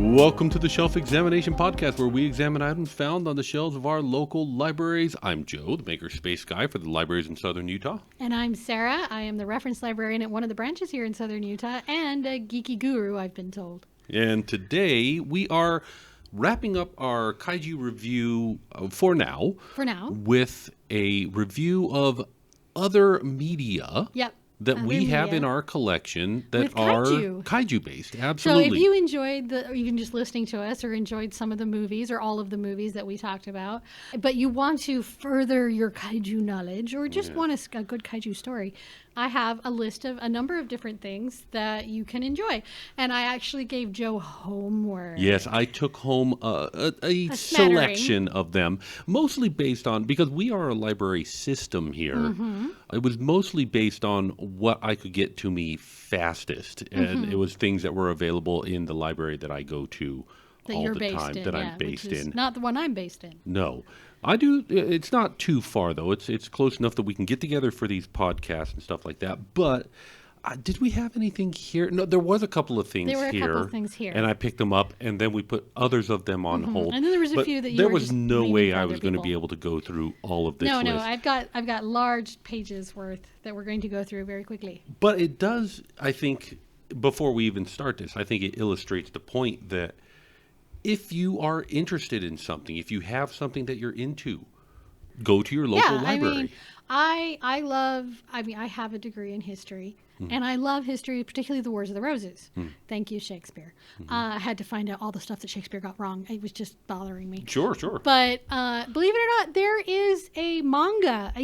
Welcome to the Shelf Examination Podcast, where we examine items found on the shelves of our local libraries. I'm Joe, the Maker Space Guy for the libraries in Southern Utah. And I'm Sarah. I am the reference librarian at one of the branches here in Southern Utah, and a geeky guru, I've been told. And today we are wrapping up our Kaiju review for now. With a review of other media. Yep. That we have in our collection that are kaiju-based. Absolutely. So if you enjoyed even just listening to us or enjoyed some of the movies or all of the movies that we talked about, but you want to further your kaiju knowledge or just want a good kaiju story, I have a list of a number of different things that you can enjoy. And I actually gave Joe homework. Yes, I took home a selection of them, mostly based on, because we are a library system here, it was mostly based on what I could get to me fastest. And it was things that were available in the library that I go to all the time, that I'm based in. Not the one I'm based in. No. I do. It's not too far, though. It's close enough that we can get together for these podcasts and stuff like that. But did we have anything here? No, there was a couple of things here. There were a couple of things here. And I picked them up, and then we put others of them on hold. And then there was a few that you there were was just no way I was going to be able to go through all of this list. No, I've got large pages worth that we're going to go through very quickly. But it does, I think, before we even start this, I think it illustrates the point that if you are interested in something, if you have something that you're into, go to your local library. I have a degree in history, and I love history, particularly the Wars of the Roses. Thank you, Shakespeare. I had to find out all the stuff that Shakespeare got wrong. It was just bothering me. Sure. But believe it or not, there is a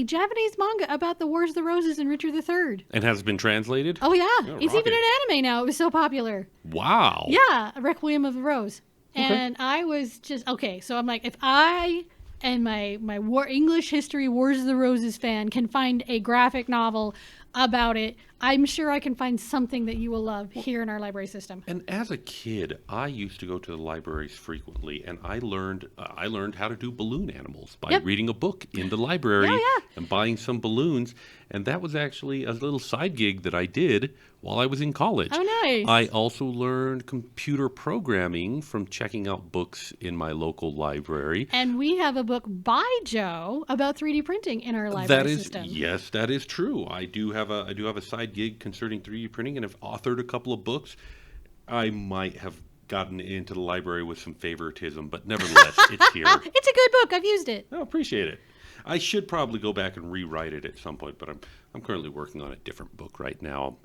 Japanese manga about the Wars of the Roses and Richard III. And has it been translated? Oh, yeah. It's even an anime now. It was so popular. Wow. Yeah, Requiem of the Rose. Okay. And I was just, so I'm like, if I and my English history Wars of the Roses fan can find a graphic novel about it, I'm sure I can find something that you will love here in our library system. And as a kid, I used to go to the libraries frequently, and I learned how to do balloon animals by reading a book in the library and buying some balloons. And that was actually a little side gig that I did while I was in college. Oh, nice. I also learned computer programming from checking out books in my local library. And we have a book by Joe about 3D printing in our library system. Yes, that is true. I do have a side gig concerning 3D printing and have authored a couple of books. I might have gotten into the library with some favoritism, but nevertheless, it's here. It's a good book. I've used it. I appreciate it. I should probably go back and rewrite it at some point, but I'm currently working on a different book right now. I've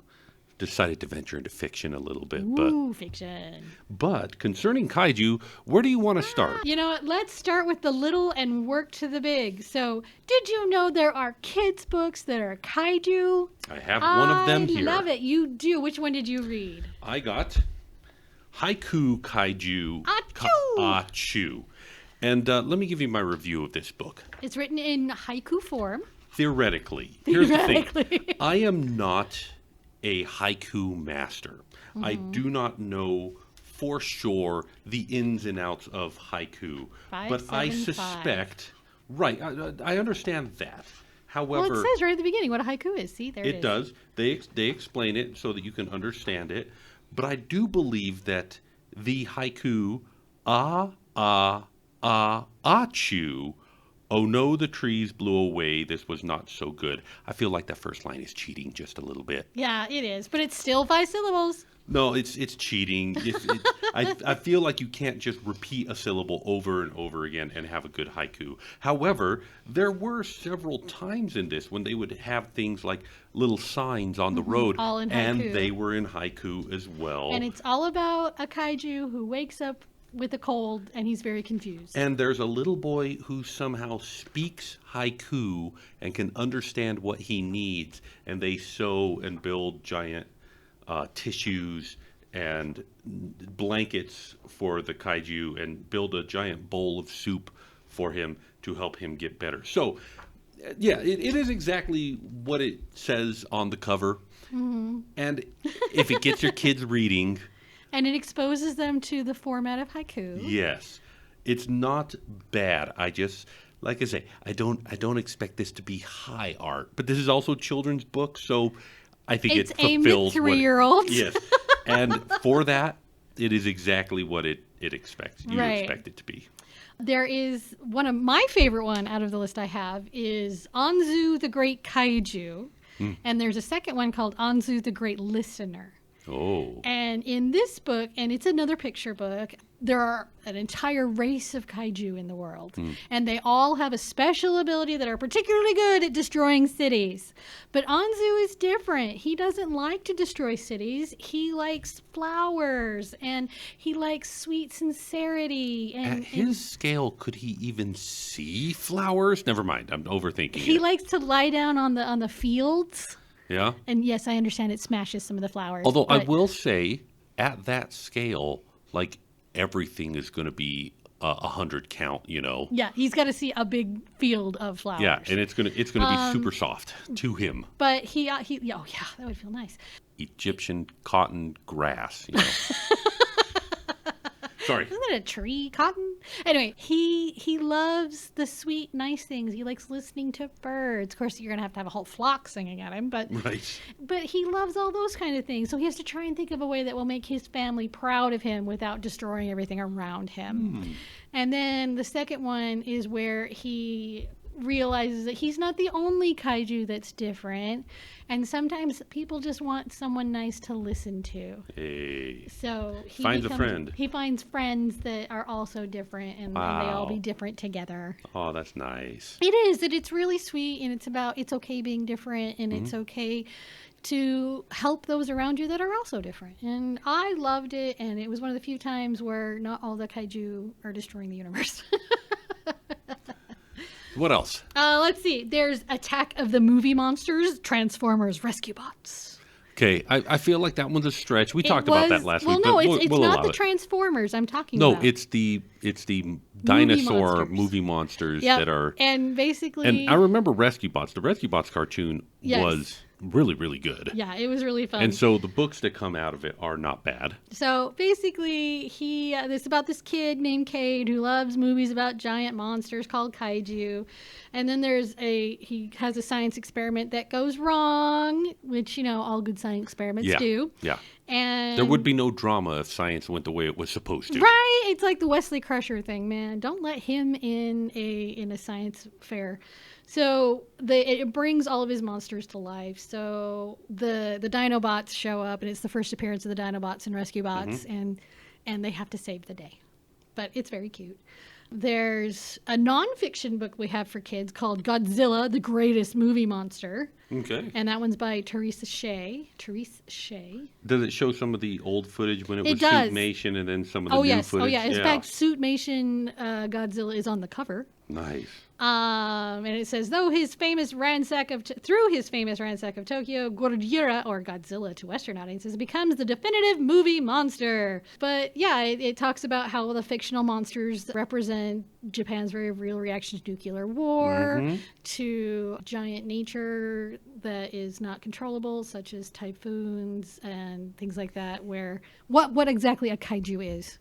decided to venture into fiction a little bit. Ooh, fiction. But concerning kaiju, where do you want to start? You know what? Let's start with the little and work to the big. So, did you know there are kids' books that are kaiju? I have one of them here. I love it. You do. Which one did you read? I got Haiku Kaiju. Ah-Choo! Ah-Choo. And let me give you my review of this book. It's written in haiku form. Theoretically. Here's the thing. I am not a haiku master. I do not know for sure the ins and outs of haiku. But I suspect... Right, I understand that. However... Well, it says right at the beginning what a haiku is. See, there it is. It does. They explain it so that you can understand it. But I do believe that the haiku, Ah-Choo, oh no, the trees blew away, this was not so good. I feel like that first line is cheating just a little bit. Yeah, it is, but it's still 5 syllables. No, it's cheating. I feel like you can't just repeat a syllable over and over again and have a good haiku. However, there were several times in this when they would have things like little signs on the road, all in haiku. And they were in haiku as well. And it's all about a kaiju who wakes up with a cold and he's very confused. And there's a little boy who somehow speaks haiku and can understand what he needs, and they sew and build giant tissues and blankets for the kaiju and build a giant bowl of soup for him to help him get better. So, yeah, it is exactly what it says on the cover. And if it gets your kids reading... And it exposes them to the format of haiku. Yes. It's not bad. I just... Like I say, I don't expect this to be high art. But this is also a children's book, so... I think it fulfills aimed at 3-year-olds. Yes, and for that, it is exactly what it you expect it to be. There is one of my favorite one out of the list I have is Anzu the Great Kaiju. And there's a second one called Anzu the Great Listener. Oh. And in this book, and it's another picture book, there are an entire race of kaiju in the world. And they all have a special ability that are particularly good at destroying cities. But Anzu is different. He doesn't like to destroy cities. He likes flowers, and he likes sweet sincerity. And, At his scale, could he even see flowers? Never mind. I'm overthinking he it. likes to lie down on the fields. Yeah. And yes, I understand it smashes some of the flowers. Although I will say, at that scale, like, everything is going to be 100 count, you know. Yeah, he's got to see a big field of flowers. Yeah, and it's gonna be super soft to him. But he oh yeah, that would feel nice. Egyptian cotton grass, you know. Sorry. Isn't it a tree? Cotton? Anyway, he loves the sweet, nice things. He likes listening to birds. Of course, you're going to have a whole flock singing at him, but he loves all those kind of things. So he has to try and think of a way that will make his family proud of him without destroying everything around him. And then the second one is where he realizes that he's not the only kaiju that's different, and sometimes people just want someone nice to listen to. Hey. So he finds a friend. He finds friends that are also different, and they all be different together. Oh, that's nice. It is. It's really sweet, and it's okay being different, and it's okay to help those around you that are also different. And I loved it, and it was one of the few times where not all the kaiju are destroying the universe. What else? Let's see. There's Attack of the Movie Monsters, Transformers Rescue Bots. Okay, I feel like that one's a stretch. We talked about that last week. Well, no, but it's we'll not the it. Transformers I'm talking about. No, it's the dinosaur movie monsters that are. And basically. And I remember Rescue Bots. The Rescue Bots cartoon was really, really good. Yeah, it was really fun. And so the books that come out of it are not bad. So basically, it's about this kid named Cade who loves movies about giant monsters called kaiju. And then he has a science experiment that goes wrong, which, all good science experiments do. Yeah. And there would be no drama if science went the way it was supposed to. Right? It's like the Wesley Crusher thing, man. Don't let him in a science fair. So it brings all of his monsters to life. So the Dinobots show up, and it's the first appearance of the Dinobots and Rescue Bots, and they have to save the day. But it's very cute. There's a nonfiction book we have for kids called Godzilla, the Greatest Movie Monster. Okay. And that one's by Therese Shea. Does it show some of the old footage when it was does. Suitmation and then some of the new footage? Oh, yeah. In fact, Suitmation Godzilla is on the cover. Nice. And it says, through his famous ransack of Tokyo, Godzilla, or Godzilla to Western audiences, becomes the definitive movie monster. But yeah, it talks about how the fictional monsters represent Japan's very real reaction to nuclear war, to giant nature that is not controllable, such as typhoons and things like that, where what exactly a kaiju is.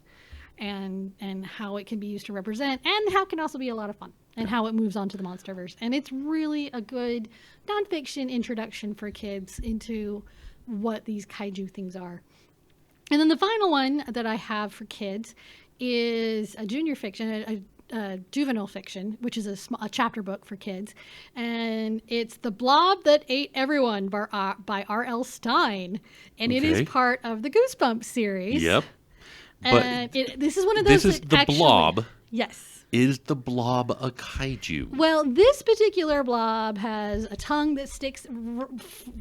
And how it can be used to represent, and how it can also be a lot of fun, and how it moves on to the Monsterverse. And it's really a good nonfiction introduction for kids into what these kaiju things are. And then the final one that I have for kids is a junior fiction, a juvenile fiction, which is a chapter book for kids. And it's The Blob That Ate Everyone by R.L. Stein. And it is part of the Goosebumps series. Yep. And this is one of those. This is the Blob. Yes. Is the Blob a kaiju? Well, this particular blob has a tongue that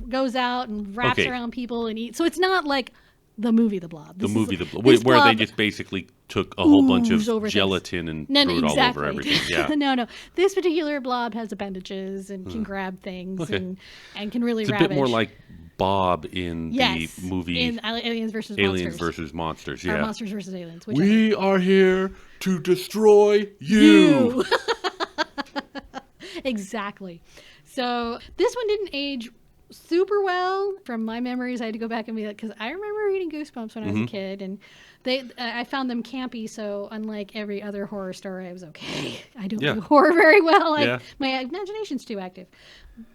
goes out and wraps around people and eats. So it's not like the movie The Blob. The movie The Blob, where they just basically took a whole bunch of gelatin and threw it all over everything. Yeah. No. This particular blob has appendages and can grab things and can really ravage. It's a bit more like Bob in the movie in Aliens versus Monsters. Yeah. Or Monsters versus Aliens. We are here to destroy you. Exactly. So this one didn't age super well. From my memories, I had to go back and be like, because I remember reading Goosebumps when I was a kid, and I found them campy. So unlike every other horror story, I was okay. I don't do horror very well. My imagination's too active.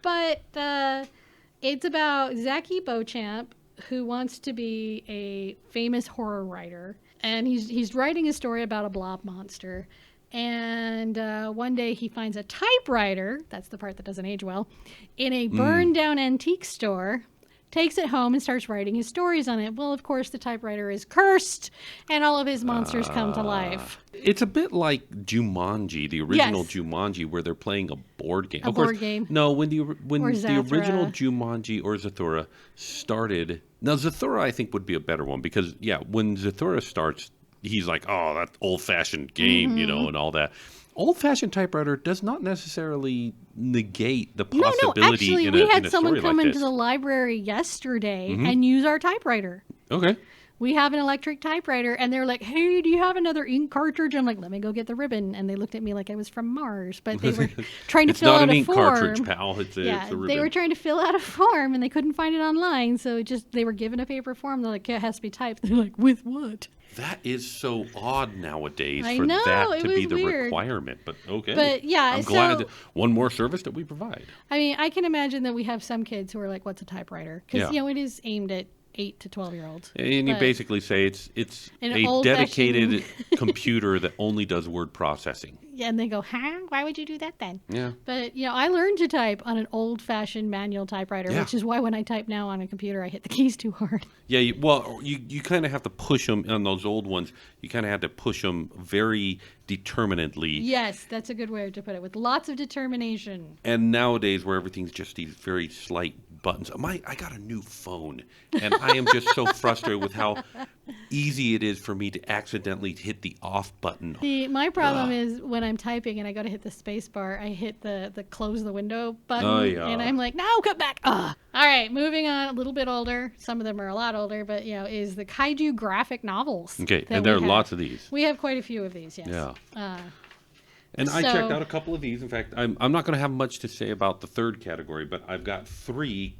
But it's about Zachy Beauchamp, who wants to be a famous horror writer. and he's writing a story about a blob monster. And one day he finds a typewriter, that's the part that doesn't age well, in a burned down antique store, takes it home and starts writing his stories on it. Well, of course, the typewriter is cursed and all of his monsters come to life. It's a bit like Jumanji, the original Jumanji, where they're playing a board game. Of course, board game. No, when the Zathura. original Jumanji or Zathura started... Now, Zathura, I think, would be a better one because, when Zathura starts... He's like, oh, that old-fashioned game, and all that. Old-fashioned typewriter does not necessarily negate the possibility No, actually, in we a had someone story come like into this. the library yesterday and use our typewriter. Okay. We have an electric typewriter, and they're like, hey, do you have another ink cartridge? I'm like, let me go get the ribbon. And they looked at me like I was from Mars, but they were trying to fill out a form. It's not an ink cartridge, pal. It's a ribbon. They were trying to fill out a form, and they couldn't find it online, so they were given a paper form. They're like, yeah, it has to be typed. They're like, with what? That is so odd nowadays I for know, that it to be was the weird. requirement. But okay. But yeah, I'm glad so- that one more service that we provide. I mean, I can imagine that we have some kids who are like, what's a typewriter? Because, it is aimed at 8 to 12-year-olds. And you basically say it's An a old-fashioned- dedicated computer that only does word processing. Yeah, and they go, huh? Why would you do that then? Yeah. But, I learned to type on an old-fashioned manual typewriter, Yeah. which is why when I type now on a computer, I hit the keys too hard. Yeah, you kind of have to push them on those old ones. You kind of have to push them very determinedly. Yes, that's a good way to put it, with lots of determination. And nowadays, where everything's just these very slight buttons. I got a new phone, and I am just so frustrated with how easy it is for me to accidentally hit the off button. See, my problem is when I'm typing and I go to hit the space bar, I hit the close the window button, Oh, yeah. and I'm like, no, come back. Ugh. All right, moving on, a little bit older. Some of them are a lot older, but, is the Kaiju graphic novels. Okay, that and there we are have. lots of these. We have quite a few of these, yes. Yeah. And So- I checked out a couple of these. In fact, I'm not going to have much to say about the third category, but I've got 3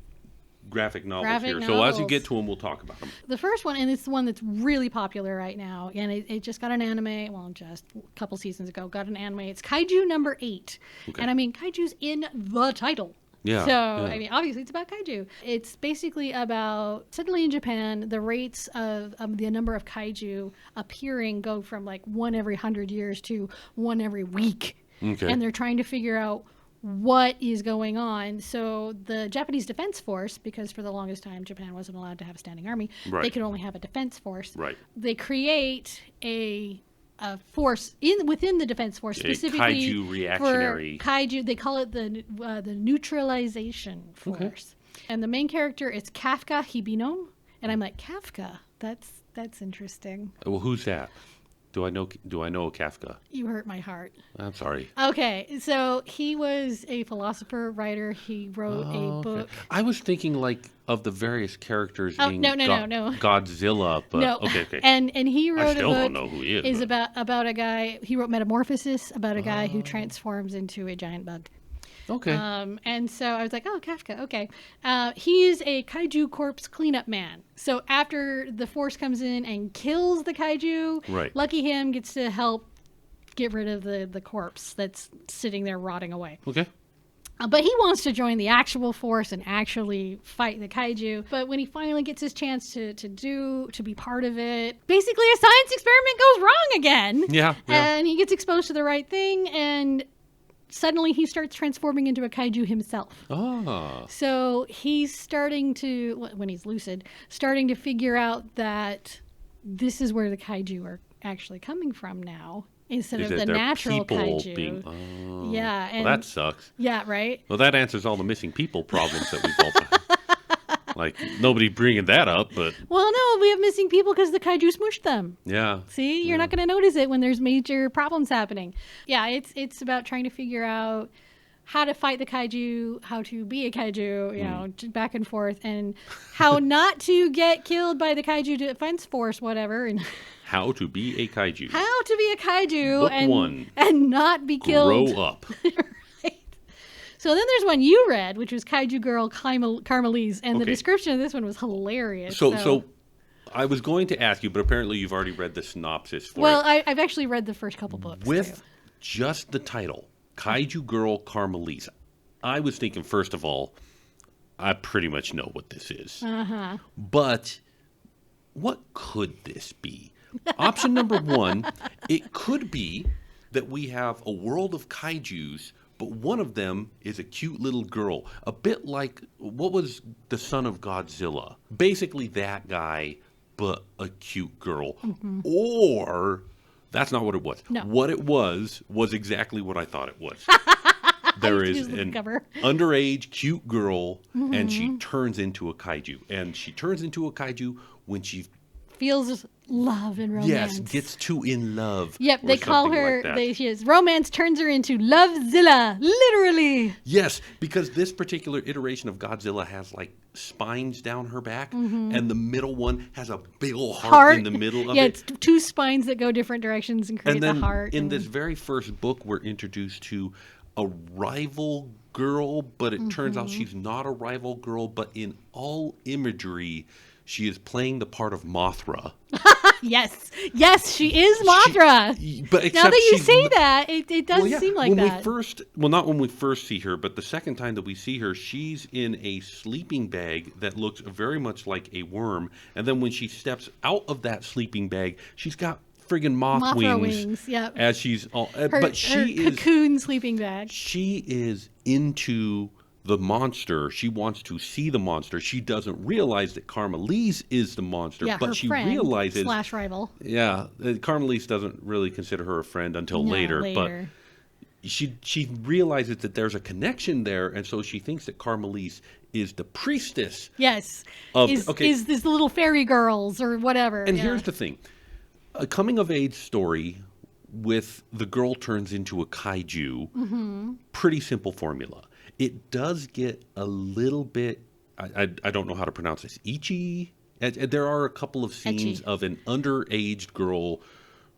graphic novels here. So as you get to them, we'll talk about them. The first one, and it's the one that's really popular right now, and it just got an anime, well, just a couple seasons ago, got an anime. It's Kaiju Number 8. Okay. And I mean, Kaiju's in the title. Yeah. So, yeah. I mean, obviously it's about kaiju. It's basically about, suddenly in Japan, the rates of the number of kaiju appearing go from like 1 every 100 years to 1 every week. Okay. And they're trying to figure out what is going on. So the Japanese Defense Force, because for the longest time Japan wasn't allowed to have a standing army, Right. they could only have a defense force. Right. They create a force within the defense force, specifically kaiju reactionary. for kaiju. They call it the neutralization force. Okay. And the main character is Kafka Hibino, and I'm like, Kafka. That's interesting. Well, who's that? Do I know a Kafka? You hurt my heart. I'm sorry. Okay, so he was a philosopher, writer. He wrote a book. I was thinking like of the various characters Oh, in no. Godzilla, but No. okay. And he wrote I still a book don't know who he is. But... about a guy. He wrote Metamorphosis, about a guy who transforms into a giant bug. Okay. And so I was like, oh, Kafka, okay. He is a kaiju corpse cleanup man. So after the force comes in and kills the kaiju, Right. lucky him gets to help get rid of the corpse that's sitting there rotting away. Okay. But he wants to join the actual force and actually fight the kaiju. But when he finally gets his chance to be part of it, basically a science experiment goes wrong again. Yeah. And he gets exposed to the right thing, and suddenly he starts transforming into a kaiju himself. Oh. So he's starting to, when he's lucid, starting to figure out that this is where the kaiju are actually coming from now, instead Is of that the they're natural people kaiju. Well, Yeah. And that sucks. yeah, right? Well, that answers all the missing people problems that we've all had. Like, nobody bringing that up, but Well, no, we have missing people because the kaiju smushed them. yeah. See, you're not going to notice it when there's major problems happening. Yeah, it's about trying to figure out how to fight the kaiju, how to be a kaiju, you know, back and forth, and how not to get killed by the kaiju defense force, whatever, and How to be a kaiju. how to be a kaiju Book and 1. and not be killed. Grow up. Right. So then there's one you read, which was Kaiju Girl Caramelise, and the Okay. description of this one was hilarious. So I was going to ask you, but apparently you've already read the synopsis for well, it. I've actually read the first couple books With too. just the title, Kaiju Girl Caramelise, I was thinking, first of all, I pretty much know what this is. Uh-huh. But what could this be? Option number one, it could be that we have a world of kaijus, but one of them is a cute little girl. A bit like, what was the son of Godzilla? Basically that guy, but a cute girl. Or, that's not what it was. No. What it was exactly what I thought it was. There is an underage cute girl, and she turns into a kaiju. And she turns into a kaiju when she feels love and romance. Yes, gets too in love. Yep, they call her, romance turns her into Lovezilla, literally. Yes, because this particular iteration of Godzilla has like spines down her back, and the middle one has a big old heart in the middle of it. Yeah, it's two spines that go different directions and create the heart. In this very first book, we're introduced to a rival girl, but it turns out she's not a rival girl, but in all imagery, she is playing the part of Mothra. Yes, she is Mothra. But now that you say that, it does seem like that. Not when we first see her, but the second time that we see her, she's in a sleeping bag that looks very much like a worm. And then when she steps out of that sleeping bag, she's got friggin' Mothra wings. Yep. As she's all, but she is cocoon sleeping bag. She is into the monster. She wants to see the monster. She doesn't realize that Caramelise is the monster, but she realizes / rival. Yeah, Caramelise doesn't really consider her a friend until later, but she realizes that there's a connection there, and so she thinks that Caramelise is the priestess. Yes, is this the little fairy girls or whatever. And here's the thing: a coming of age story with the girl turns into a kaiju. Pretty simple formula. It does get a little bit, I don't know how to pronounce this, ichi. There are a couple of scenes of an underage girl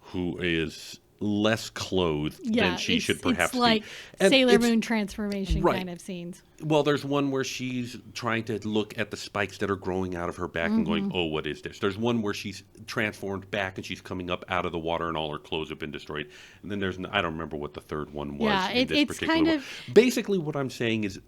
who is less clothed than she should perhaps be. It's like Sailor Moon transformation kind of scenes. Well, there's one where she's trying to look at the spikes that are growing out of her back and going, oh, what is this? There's one where she's transformed back and she's coming up out of the water and all her clothes have been destroyed. And then there's, I don't remember what the third one was. Yeah, it's kind of... Basically what I'm saying is,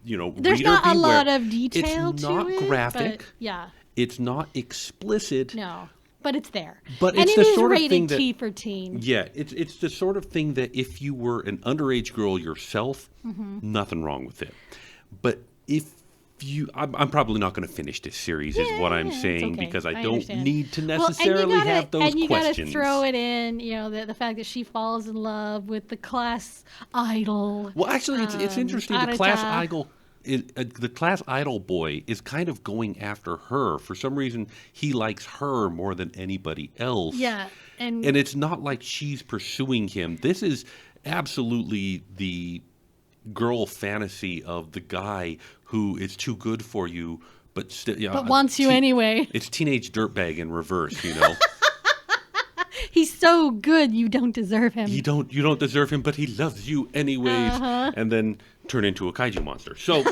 there's not a lot of detail to it. It's not graphic. Yeah. It's not explicit. No. But it's there. But it's the sort of thing that... T for teen. Yeah, it's the sort of thing that if you were an underage girl yourself, nothing wrong with it. But if you... I'm probably not going to finish this series, is what I'm saying, because I don't need to necessarily have those questions. And you got to throw it in, the fact that she falls in love with the class idol. Well, actually, it's interesting. The class idol... the class idol boy is kind of going after her. For some reason, he likes her more than anybody else. Yeah. And it's not like she's pursuing him. This is absolutely the girl fantasy of the guy who is too good for you, but wants you anyway. It's teenage dirtbag in reverse, He's so good, you don't deserve him. You don't deserve him, but he loves you anyways. And then turn into a kaiju monster. So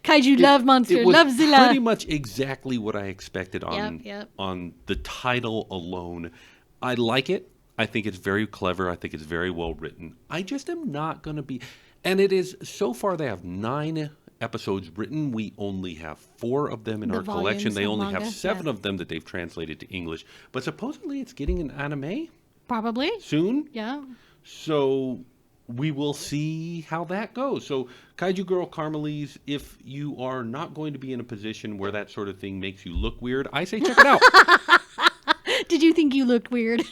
kaiju love monster, it was Lovezilla. Pretty much exactly what I expected on the title alone. I like it. I think it's very clever. I think it's very well written. I just am not going to be... And it is... So far, they have 9 episodes written. We only have 4 of them in our collection. They only have 7 of them that they've translated to English. But supposedly it's getting an anime? Probably. Soon? Yeah. So... we will see how that goes. So, Kaiju Girl Caramelise, if you are not going to be in a position where that sort of thing makes you look weird, I say check it out. Did you think you looked weird?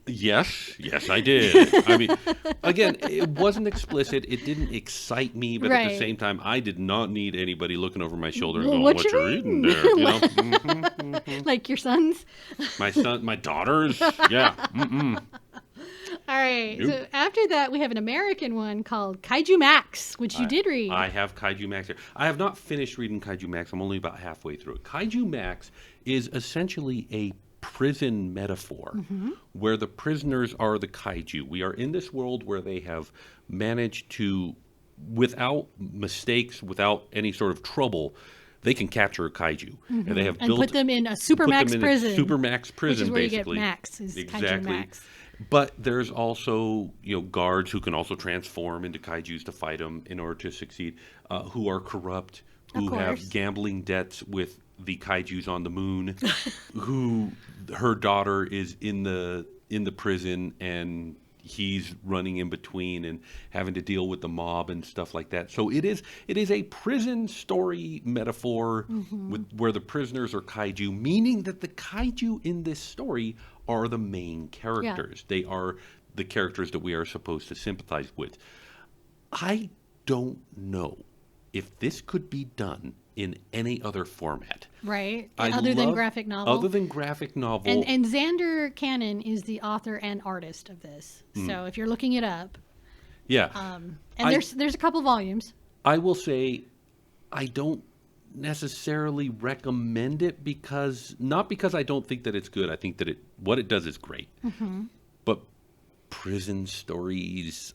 Yes, I did. I mean, again, it wasn't explicit. It didn't excite me, but at the same time, I did not need anybody looking over my shoulder and going, what you reading there? Like your sons? My daughters? Yeah. All right. Nope. So after that, we have an American one called Kaijumax, which you did read. I have Kaijumax here. I have not finished reading Kaijumax. I'm only about halfway through it. Kaijumax is essentially a prison metaphor where the prisoners are the kaiju. We are in this world where they have managed to, without mistakes, without any sort of trouble, they can capture a kaiju. And they have built... put them in a supermax prison. Supermax prison, which is where basically. You get max, is exactly. Kaijumax. But there's also, guards who can also transform into kaijus to fight them in order to succeed, who are corrupt, who have gambling debts with the kaijus on the moon, who her daughter is in the prison and he's running in between and having to deal with the mob and stuff like that. So it is a prison story metaphor with where the prisoners are kaiju, meaning that the kaiju in this story are the main characters. They are the characters that we are supposed to sympathize with. I don't know if this could be done in any other format. Right. Other than graphic novel. Other than graphic novel. And Xander Cannon is the author and artist of this. So if you're looking it up. Yeah. There's a couple volumes. I will say I don't necessarily recommend it not because I don't think that it's good. I think that what it does is great. But prison stories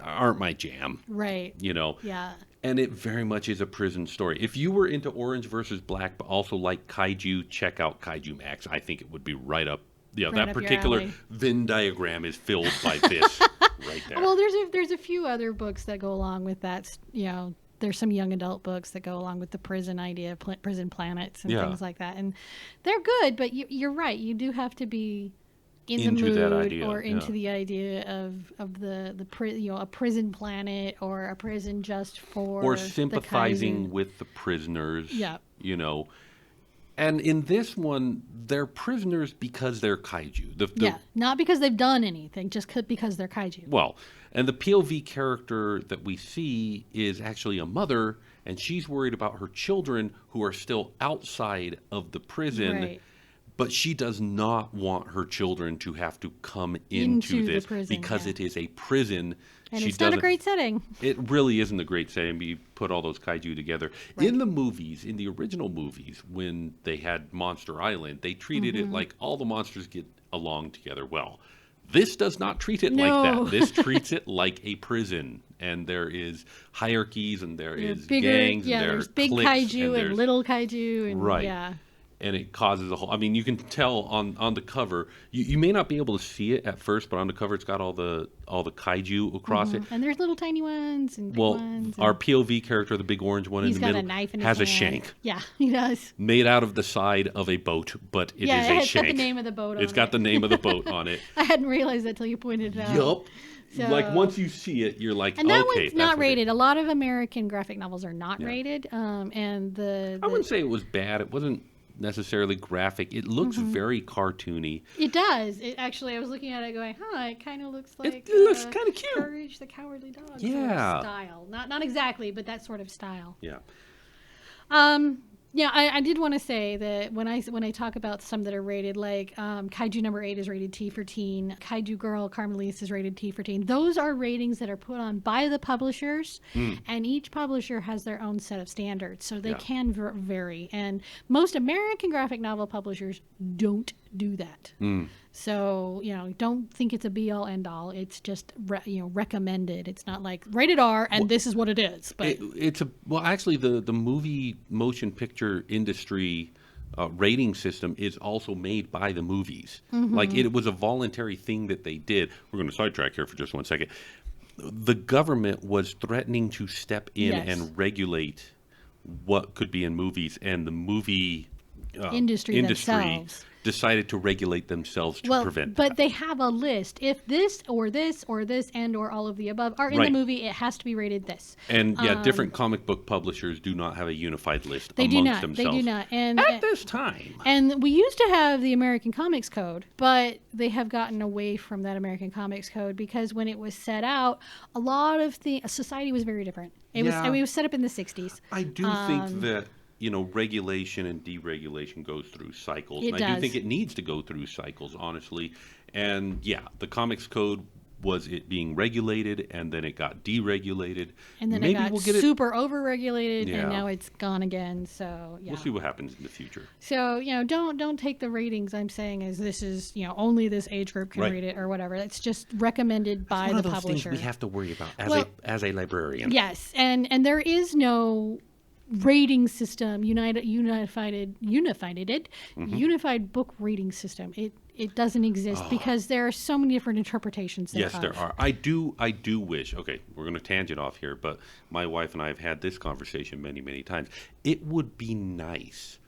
aren't my jam. Right. Yeah. And it very much is a prison story. If you were into Orange versus Black, but also like kaiju, check out Kaijumax. I think it would be right up. That particular Venn diagram is filled by this right there. Well, there's a few other books that go along with that. There's some young adult books that go along with the prison idea, prison planets and things like that, and they're good. But you're right. You do have to be into the mood that idea, or into the idea of a prison planet or a prison just for or sympathizing the with the prisoners. Yeah. And in this one, they're prisoners because they're kaiju. Not because they've done anything, just because they're kaiju. Well, and the POV character that we see is actually a mother, and she's worried about her children who are still outside of the prison. Right. But she does not want her children to have to come into this prison, because it is a prison. And it's not a great setting. It really isn't a great setting. You put all those kaiju together. Right. In the movies, in the original movies, when they had Monster Island, they treated it like all the monsters get along together well. This does not treat it like that. This treats it like a prison. And there is hierarchies and there is gangs. Yeah, and there's big kaiju and little kaiju. And, right. Yeah. And it causes a whole... I mean, you can tell on the cover. You may not be able to see it at first, but on the cover it's got all the kaiju across it. And there's little tiny ones and big ones. Our POV character, the big orange one in the middle, a knife in has his a hand. shank. Yeah, he does. Made out of the side of a boat, but it is a shank. It's got the name of the boat on it. It's got the name of the boat on it. I hadn't realized that till you pointed it out. Yup. So, like once you see it, you're like, and that okay, one's not rated. A lot of American graphic novels are not rated. And I wouldn't say it was bad. It wasn't necessarily graphic. It looks very cartoony. It does. I was looking at it going, it kind of looks like it looks kind of cute. Courage the Cowardly Dog sort of style. Not exactly, but that sort of style. Yeah. Yeah, I did want to say that when I talk about some that are rated, like Kaiju Number 8 is rated T for teen, Kaiju Girl Caramelise is rated T for teen. Those are ratings that are put on by the publishers, and each publisher has their own set of standards, so they can vary. And most American graphic novel publishers don't do that. So, don't think it's a be-all, end-all. It's just, recommended. It's not like rated R and this is what it is. But actually, the movie motion picture industry rating system is also made by the movies. Like, it was a voluntary thing that they did. We're going to sidetrack here for just 1 second. The government was threatening to step in and regulate what could be in movies, and the movie industry themselves decided to regulate themselves to prevent that. But they have a list. If this or this or this and or all of the above are in the movie, it has to be rated this. And different comic book publishers do not have a unified list amongst themselves. They do not. And at this time. And we used to have the American Comics Code, but they have gotten away from that American Comics Code because when it was set out, a lot of society was very different. It was set up in the 60s. I do think that regulation and deregulation goes through cycles. I do think it needs to go through cycles, honestly. And the Comics Code was it being regulated, and then it got deregulated. And then maybe it got super over-regulated, and now it's gone again. So, we'll see what happens in the future. So, don't take the ratings I'm saying as this is, only this age group can read it or whatever. It's just recommended by the publisher. One of those things we have to worry about as a librarian. Yes, and there is no rating system, unified book rating system. it doesn't exist because there are so many different interpretations. Yes, there are. I do wish. Okay, we're going to tangent off here, but my wife and I have had this conversation many, many times. It would be nice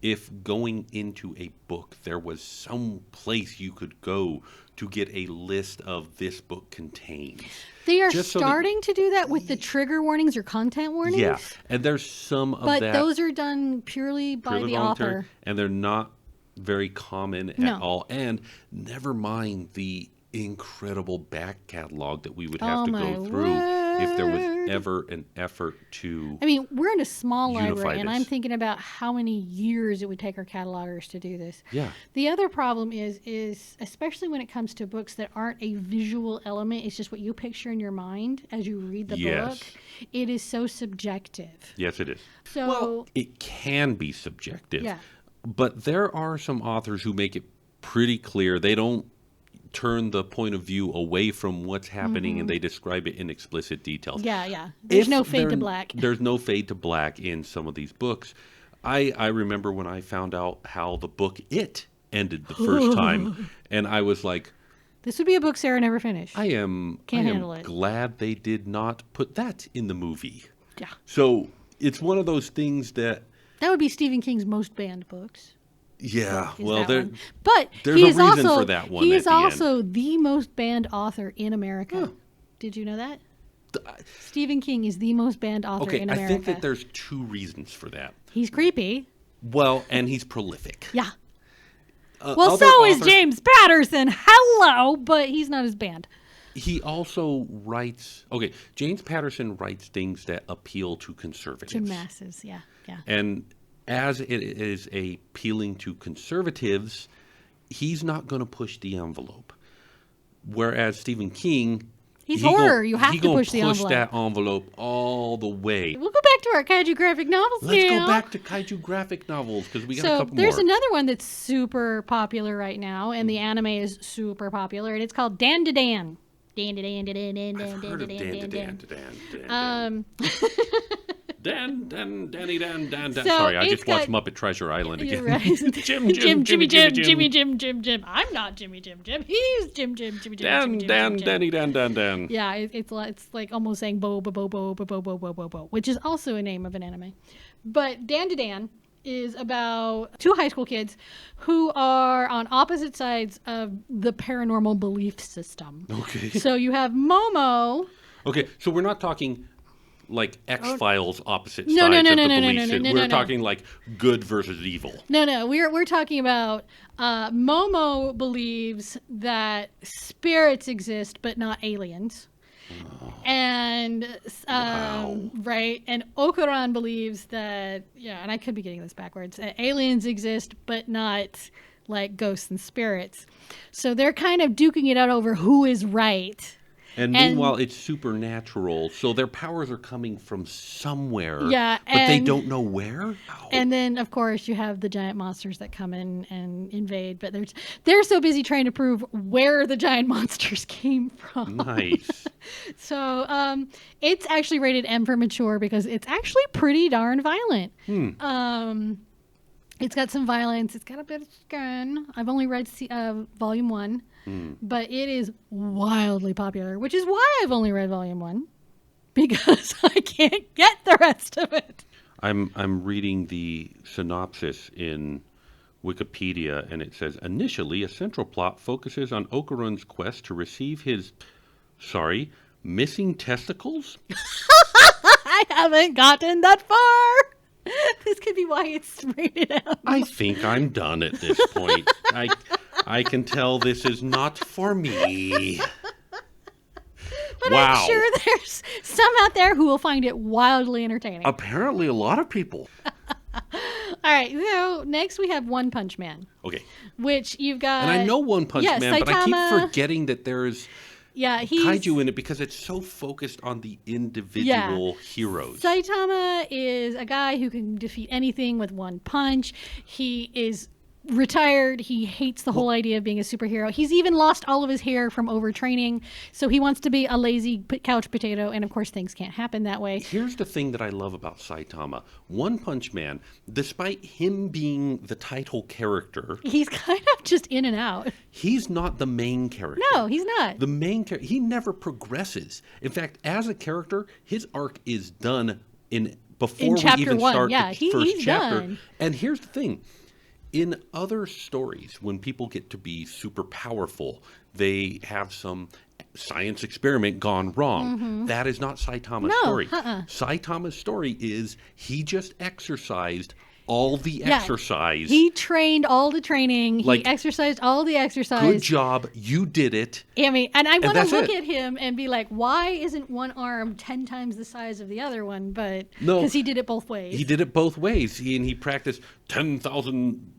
if going into a book there was some place you could go to get a list of this book contains. They are starting to do that with the trigger warnings or content warnings. Yeah, and there's some of that. But those are done purely by the author. And they're not very common at all. And never mind the incredible back catalog that we would have to go through if there was ever an effort to we're in a small library, and this. I'm thinking about how many years it would take our catalogers to do this. Yeah. The other problem is especially when it comes to books that aren't a visual element, it's just what you picture in your mind as you read the book. It is so subjective. Yes, it is. So well, it can be subjective. Yeah. But there are some authors who make it pretty clear. They don't turn the point of view away from what's happening and they describe it in explicit details. Yeah. There's no fade to black. There's no fade to black in some of these books. I remember when I found out how the book It ended the first time, and I was like, this would be a book Sarah never finished. I am handle it. Glad they did not put that in the movie. Yeah. So it's one of those things that would be Stephen King's most banned books. Yeah, well, but there's a reason for that one. He is also the most banned author in America. Huh. Did you know that? Stephen King is the most banned author in America. I think that there's two reasons for that. He's creepy. Well, and he's prolific. Yeah. Well, so is James Patterson. Hello, but he's not as banned. He also writes. Okay, James Patterson writes things that appeal to conservatives. To masses, yeah. And as it is appealing to conservatives, he's not going to push the envelope. Whereas Stephen King, he's horror. You have to push the envelope. Push that envelope all the way. We'll go back to our kaiju graphic novels now. Let's go back to kaiju graphic novels because we got a couple more. There's another one that's super popular right now, and the anime is super popular, and it's called DandaDan. DandaDan. I've heard of DandaDan. Dan. So sorry, I just watched Muppet Treasure Island again. Right. Jimmy Jim. I'm not Jimmy Jim. He's Jim. Dan. Yeah, it's like almost saying bo, which is also a name of an anime. But DandaDan is about two high school kids who are on opposite sides of the paranormal belief system. Okay. So you have Momo. Okay, so we're not talking like X-Files opposite sides No. of the belief system. We're talking like good versus evil. No. We're talking about Momo believes that spirits exist, but not aliens. Oh. And Wow. right, and Okuran believes that and I could be getting this backwards. Aliens exist, but not like ghosts and spirits. So they're kind of duking it out over who is right. And meanwhile, it's supernatural, so their powers are coming from somewhere. Yeah, but they don't know where. Oh. And then, of course, you have the giant monsters that come in and invade. But they're so busy trying to prove where the giant monsters came from. Nice. So it's actually rated M for mature because it's actually pretty darn violent. It's got some violence. It's got a bit of skin. I've only read Volume 1. But it is wildly popular, which is why I've only read Volume 1, because I can't get the rest of it. I'm reading the synopsis in Wikipedia, and it says, initially, a central plot focuses on Okuran's quest to receive his, missing testicles? I haven't gotten that far. This could be why it's rated M. I think I'm done at this point. I can tell this is not for me. But I'm sure there's some out there who will find it wildly entertaining. Apparently a lot of people. All right, so next we have One Punch Man. Okay. Which you've got... And I know One Punch Man, Saitama, but I keep forgetting that there's he's kaiju in it because it's so focused on the individual heroes. Saitama is a guy who can defeat anything with one punch. He is retired. He hates the whole idea of being a superhero. He's even lost all of his hair from overtraining. So he wants to be a lazy couch potato. And of course, things can't happen that way. Here's the thing that I love about Saitama. One Punch Man, despite him being the title character, He's kind of just in and out. he's not the main character. No, he's not. The main character, he never progresses. In fact, as a character, his arc is done before we chapter even one, start yeah, the first he's chapter. done. And here's the thing. In other stories, when people get to be super powerful, they have some science experiment gone wrong. That is not Saitama's story. Saitama's story is he just exercised all the exercise. He trained all the training. Like, he exercised all the exercise. Good job. You did it. I mean, and I want to that's look it. at him and be like, why isn't one arm 10 times the size of the other one? But No. because he did it both ways. He did it both ways. He practiced 10,000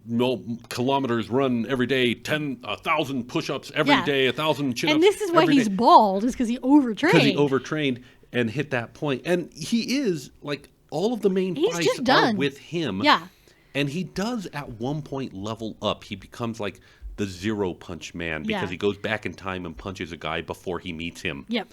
kilometers run every day, 1,000 push-ups every Yeah. day, 1,000 chin-ups And this is why every he's day. bald, is because he overtrained. Because he overtrained and hit that point. And he is, like, all of the main He's fights just are done. with him. Yeah. And he does at one point level up. He becomes like the Zero Punch Man because Yeah. he goes back in time and punches a guy before he meets him. Yep.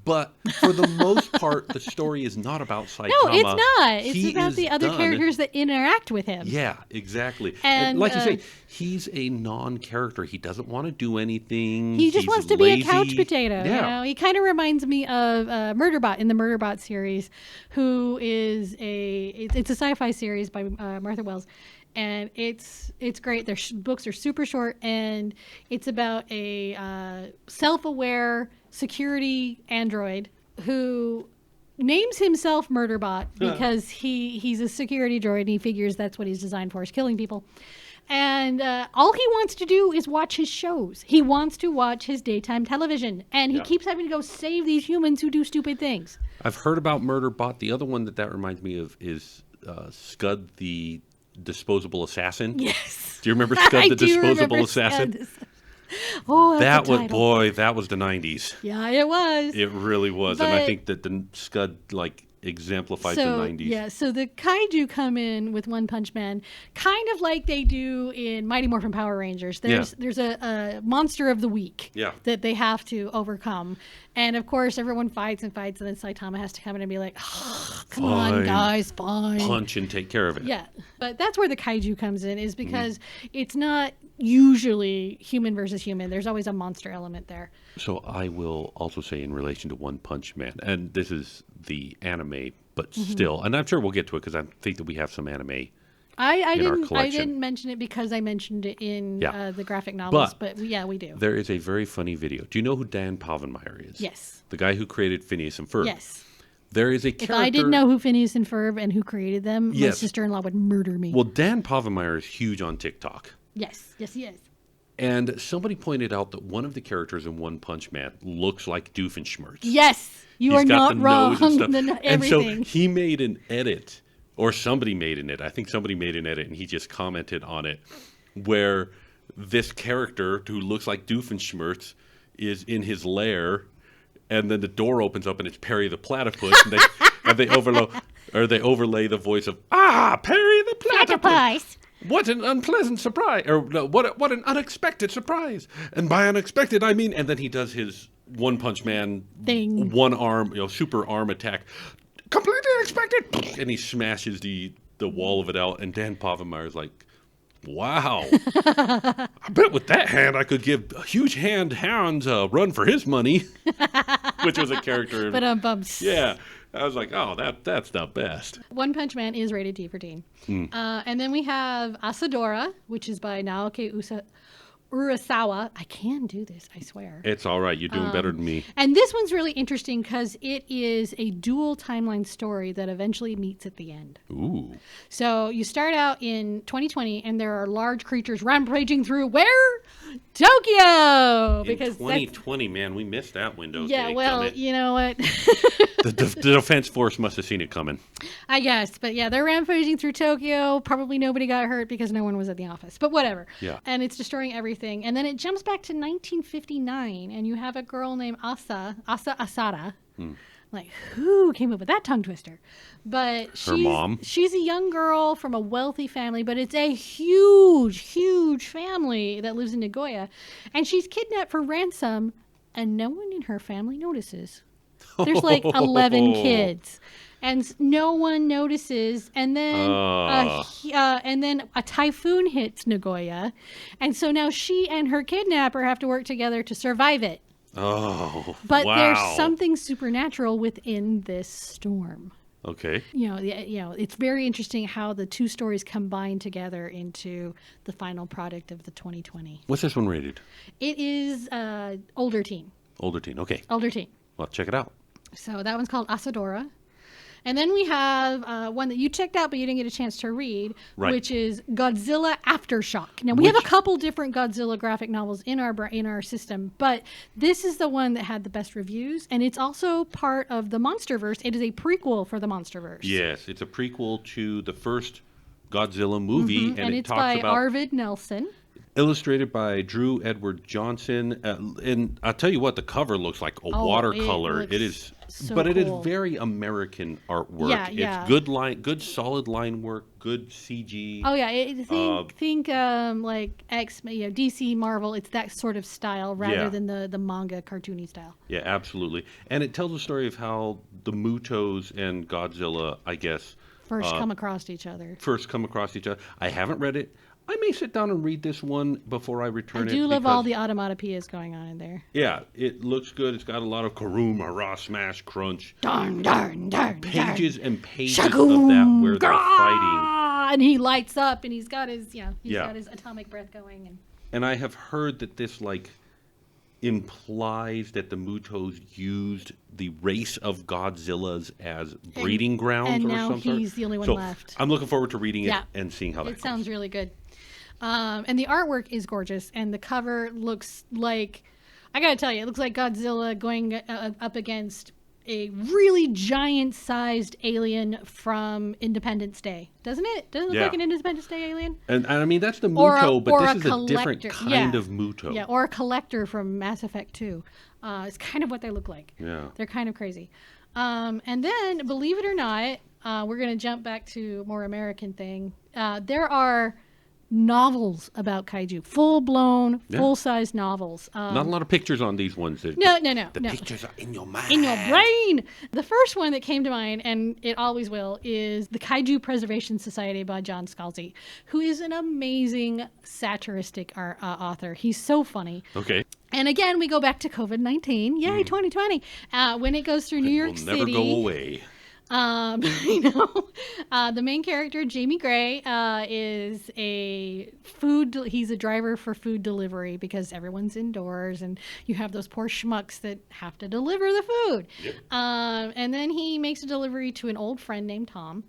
But for the most part, the story is not about Saitama. No, it's not. It's He about is the other done. characters that interact with him. Yeah, exactly. And, like you say, he's a non-character. He doesn't want to do anything. He just He's wants to be a couch lazy. potato. Yeah. You know? He kind of reminds me of Murderbot in the Murderbot series, who is it's a sci-fi series by Martha Wells. And it's great. Their books are super short, and it's about a self-aware security android who names himself Murderbot because he's a security droid, and he figures that's what he's designed for, is killing people. And all he wants to do is watch his shows. He wants to watch his daytime television, and he keeps having to go save these humans who do stupid things. I've heard about Murderbot. The other one that reminds me of is Scud the Disposable Assassin. Yes. Do you remember Scud I the do Disposable remember Assassin? Scud. Oh, That that's a was title. that was the 90s. Yeah, it was. It really was. And I But- think that the Scud exemplifies the So 90s. yeah, so the kaiju come in with One Punch Man, kind of like they do in Mighty Morphin Power Rangers. There's a monster of the week that they have to overcome, and of course everyone fights, and then Saitama has to come in and be like, oh, "Come on, Fine. guys, fine." Punch and take care of it. Yeah, but that's where the kaiju comes in, is because it's not usually human versus human. There's always a monster element there. So I will also say in relation to One Punch Man, and this is the anime, but still, and I'm sure we'll get to it because I think that we have some anime. I in our didn't collection. mention it because I mentioned it in Yeah. the graphic novels, But- but yeah, we do. There is a very funny video. Do you know who Dan Povenmire is? Yes. The guy who created Phineas and Ferb. Yes. There is a If character. I didn't know who Phineas and Ferb and who created them, my Yes. sister-in-law would murder me. Well, Dan Povenmire is huge on TikTok. Yes, he is. And somebody pointed out that one of the characters in One Punch Man looks like Doofenshmirtz. Yes, you He's are got not the wrong. nose and stuff. And so Everything. he made an edit, or somebody made an edit. I think somebody made an edit, and he just commented on it, where this character who looks like Doofenshmirtz is in his lair, and then the door opens up, and it's Perry the Platypus, and they overlay the voice of Perry the Platypus. What an unpleasant surprise, or no, what an unexpected surprise. And by unexpected, I mean, and then he does his One Punch Man Thing. one arm, super arm attack, completely unexpected, and he smashes the wall of it out. And Dan Povenmire's like, "Wow, I bet with that hand I could give a huge hounds a run for his money," which was a character. But bumps. Yeah, I was like, "Oh, that's the best." One Punch Man is rated T for teen. And then we have Asadora, which is by Naoki Urasawa. I can do this, I swear. It's all right. You're doing better than me. And this one's really interesting because it is a dual timeline story that eventually meets at the end. Ooh. So you start out in 2020, and there are large creatures rampaging through where? Tokyo! In Because 2020, man, we missed that window. yeah, Jake, well, damn it. you know what? The defense force must have seen it coming. I guess. But yeah, they're rampaging through Tokyo. Probably nobody got hurt because no one was at the office. But whatever. Yeah. And it's destroying everything. And then it jumps back to 1959, and you have a girl named Asada, Like, who came up with that tongue twister? But Her mom. She's a young girl from a wealthy family, but it's a huge, huge family that lives in Nagoya. And she's kidnapped for ransom, and no one in her family notices. There's like 11 kids. And no one notices, and then a typhoon hits Nagoya, and so now she and her kidnapper have to work together to survive it. Oh, But wow. there's something supernatural within this storm. Okay. It's very interesting how the two stories combine together into the final product of the 2020. What's this one rated? It is older teen. Older teen. Okay. Older teen. Well, check it out. So that one's called Asadora. And then we have one that you checked out, but you didn't get a chance to read, Right. which is Godzilla Aftershock. Now, we have a couple different Godzilla graphic novels in our system, but this is the one that had the best reviews, and it's also part of the Monsterverse. It is a prequel for the Monsterverse. Yes, it's a prequel to the first Godzilla movie, And it it's talks by about Arvid Nelson. illustrated by Drew Edward Johnson. And I'll tell you what, the cover looks like a watercolor. It It looks is, so but it is cool. very American artwork. Yeah. It's good solid line work, good CG. Oh yeah, think like DC Marvel. It's that sort of style rather Yeah. than the manga cartoony style. Yeah, absolutely. And it tells the story of how the Mutos and Godzilla, I guess, First come across each other. I haven't read it. I may sit down and read this one before I return I it. do love all because- the automatopoeias going on in there. Yeah, it looks good. It's got a lot of karoom, hurrah, smash, crunch. Darn. Pages and pages of that where they're fighting. And he lights up, and he's got his got his atomic breath going. And I have heard that this implies that the Mutos used the race of Godzillas as breeding grounds and or now something. he's the only one so left. I'm looking forward to reading it Yeah. and seeing how that It goes. sounds really good. And the artwork is gorgeous, and the cover looks like, I gotta tell you, it looks like Godzilla going up against a really giant-sized alien from Independence Day, doesn't it? Doesn't it look Yeah. like an Independence Day alien? And I mean, that's the Or Muto, a but this is a collector. different kind of Muto. Yeah, or a collector from Mass Effect 2. It's kind of what they look like. Yeah. They're kind of crazy. And then, believe it or not, we're going to jump back to a more American thing. There are novels about kaiju, full-blown, full-size novels. Not a lot of pictures on these ones. No. The pictures are in your mind. In your brain. The first one that came to mind, and it always will, is The Kaiju Preservation Society by John Scalzi, who is an amazing satiristic author. He's so funny. Okay. And again, we go back to COVID-19. Yay, 2020. When it goes through New York City. Will never go away. The main character, Jamie Gray, is he's a driver for food delivery because everyone's indoors and you have those poor schmucks that have to deliver the food. Yep. And then he makes a delivery to an old friend named Tom.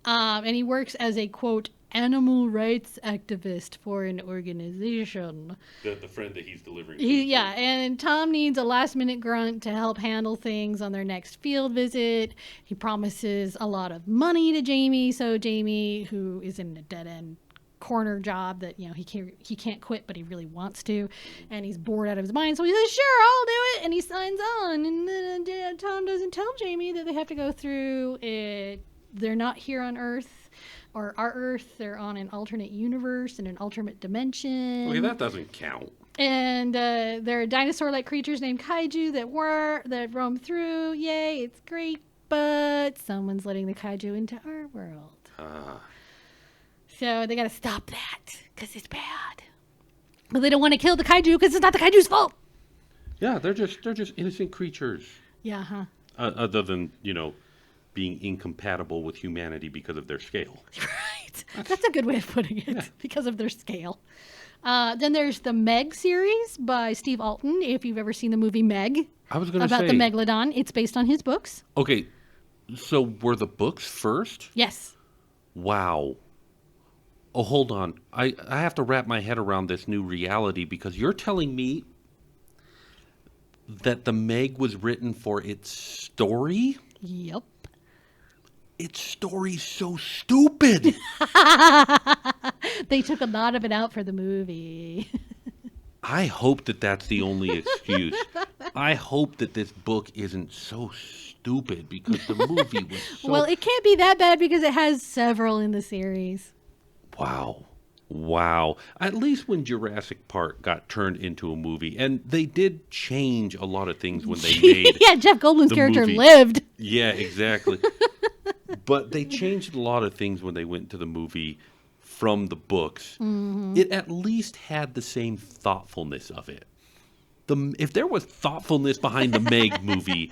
And he works as a, quote, animal rights activist for an organization. The friend that he's delivering to. And Tom needs a last-minute grunt to help handle things on their next field visit. He promises a lot of money to Jamie, so Jamie, who is in a dead-end corner job that he can't quit, but he really wants to, and he's bored out of his mind, so he says, "Sure, I'll do it," and he signs on. And then Tom doesn't tell Jamie that they have to go through it. They're not here on Earth. Or our Earth, they're on an alternate universe in an alternate dimension. Okay, that doesn't count. And there are dinosaur-like creatures named Kaiju that roam through. Yay, it's great, but someone's letting the Kaiju into our world. So they got to stop that because it's bad. But they don't want to kill the Kaiju because it's not the Kaiju's fault. Yeah, they're just innocent creatures. Yeah, huh? Other than being incompatible with humanity because of their scale. Right. That's a good way of putting it, because of their scale. Then there's the Meg series by Steve Alton, if you've ever seen the movie Meg. I was going to say. About the Megalodon. It's based on his books. Okay, so were the books first? Yes. Wow. Oh, hold on. I have to wrap my head around this new reality because you're telling me that the Meg was written for its story? Yep. Its story's so stupid. They took a lot of it out for the movie. I hope that that's the only excuse. I hope that this book isn't so stupid because the movie was so... Well, it can't be that bad because it has several in the series. Wow. At least when Jurassic Park got turned into a movie, and they did change a lot of things when they made yeah, Jeff Goldblum's the character movie. lived. Yeah, exactly. But they changed a lot of things when they went to the movie from the books. Mm-hmm. It at least had the same thoughtfulness of it. If there was thoughtfulness behind the Meg movie,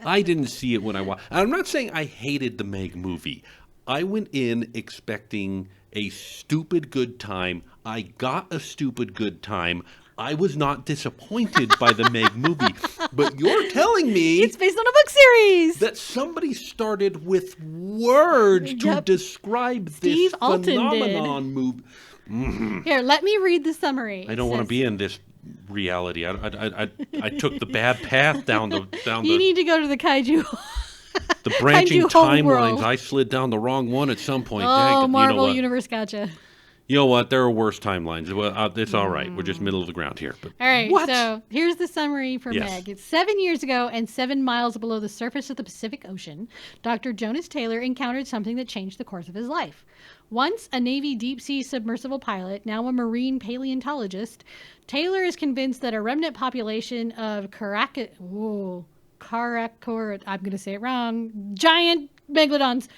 I didn't see it when I watched. I'm not saying I hated the Meg movie. I went in expecting a stupid good time. I got a stupid good time. I was not disappointed by the Meg movie. But you're telling me It's based on a book series. that somebody started with words to Yep. describe Steve this Alton did. phenomenon movie. Here, let me read the summary. I don't want to be in this reality. I took the bad path down You the need to go to the kaiju. branching Kaiju home timelines. world. I slid down the wrong one at some point. Oh, Dang it. Marvel Universe gotcha. You know what? There are worse timelines. Well, it's all right. We're just middle of the ground here. But All right, what? so here's the summary for Yes. Meg. It's 7 years ago and 7 miles below the surface of the Pacific Ocean, Dr. Jonas Taylor encountered something that changed the course of his life. Once a Navy deep-sea submersible pilot, now a marine paleontologist, Taylor is convinced that a remnant population of I'm going to say it wrong, giant megalodons,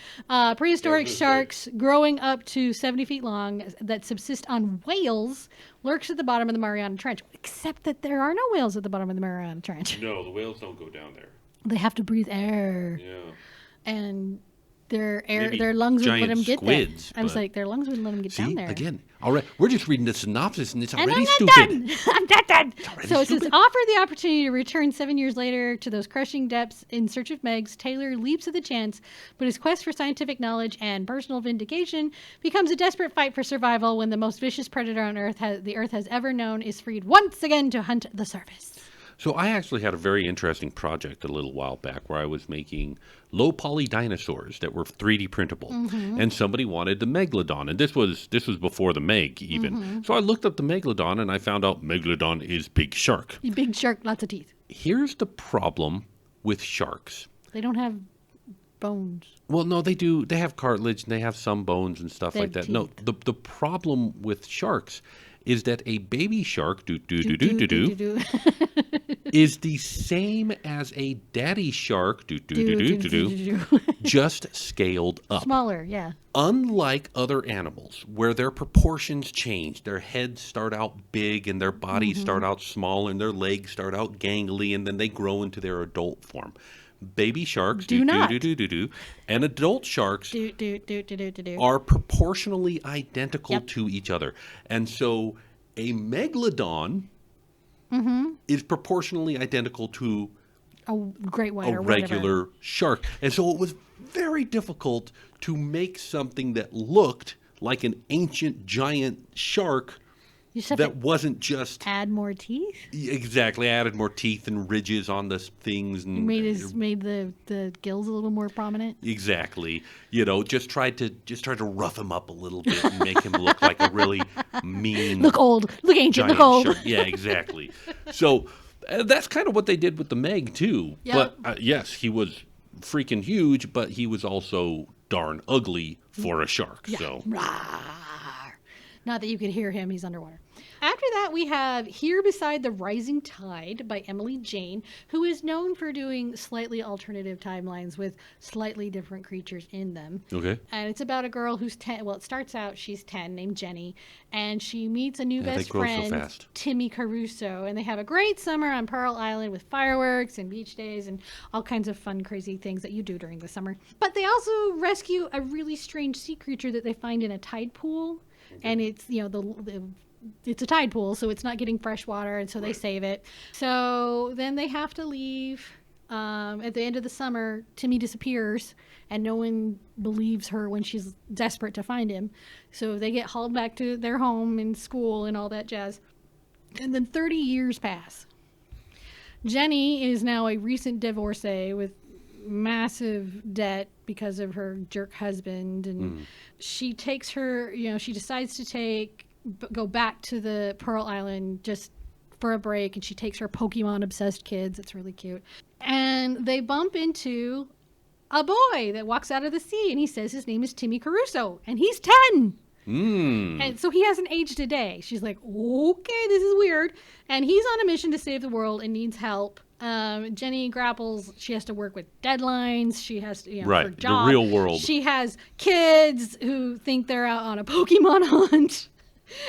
prehistoric sharks growing up to 70 feet long that subsist on whales, lurks at the bottom of the Mariana Trench. Except that there are no whales at the bottom of the Mariana Trench. No, the whales don't go down there. They have to breathe air. Yeah. And their Maybe lungs wouldn't let giant them get squids, there. I was but- like, their lungs wouldn't let them get down See, there. again, all right. We're just reading the synopsis, and it's And already I'm stupid. not done. I'm not done. already So it says, stupid. offered the opportunity to return 7 years later to those crushing depths in search of Megs, Taylor leaps at the chance, but his quest for scientific knowledge and personal vindication becomes a desperate fight for survival when the most vicious predator on Earth the Earth has ever known is freed once again to hunt the surface. So I actually had a very interesting project a little while back where I was making low poly dinosaurs that were 3D printable, and somebody wanted the megalodon, and this was before the Meg even. So I looked up the megalodon and I found out megalodon is big shark. Big shark, lots of teeth. Here's the problem with sharks. They don't have bones. Well, no, they do. They have cartilage and they have some bones and stuff They like have that. No, the problem with sharks is that a baby shark is the same as a daddy shark just scaled up. Smaller, yeah. Unlike other animals where their proportions change, their heads start out big and their bodies start out small and their legs start out gangly and then they grow into their adult form. Baby sharks Do not. and adult sharks Do. are proportionally identical Yep. to each other. And so a megalodon is proportionally identical to A great white a or whatever. regular shark. And so it was very difficult to make something that looked like an ancient giant shark You just have that to wasn't just add more teeth. exactly added more teeth and ridges on the things and Made the gills a little more prominent. exactly, just tried to rough him up a little bit and make him look like a really mean Look old. Look ancient. giant Look old. shark. Yeah, exactly. So that's kind of what they did with the Meg too. Yep. But yes, he was freaking huge, but he was also darn ugly for a shark. So Rawr. Not that you could hear him. He's underwater. After that, we have Here Beside the Rising Tide by Emily Jane, who is known for doing slightly alternative timelines with slightly different creatures in them. okay. And it's about a girl who's 10. Well, it starts out she's 10, named Jenny, and she meets a new Yeah, they best grow so friend, fast. Timmy Caruso, and they have a great summer on Pearl Island with fireworks and beach days and all kinds of fun, crazy things that you do during the summer. But they also rescue a really strange sea creature that they find in a tide pool, and it's it's a tide pool, so it's not getting fresh water, and so they save it. So then they have to leave. At the end of the summer, Timmy disappears, and no one believes her when she's desperate to find him. So they get hauled back to their home and school and all that jazz. And then 30 years pass. Jenny is now a recent divorcee with massive debt because of her jerk husband, and she takes her, she decides to go back to the Pearl Island just for a break, and she takes her Pokemon-obsessed kids. It's really cute. And they bump into a boy that walks out of the sea, and he says his name is Timmy Caruso, and he's 10. And so he hasn't aged a day. She's like, okay, this is weird. And he's on a mission to save the world and needs help. Jenny grapples. She has to work with deadlines. She has to, right, her job. the real world. She has kids who think they're out on a Pokemon hunt.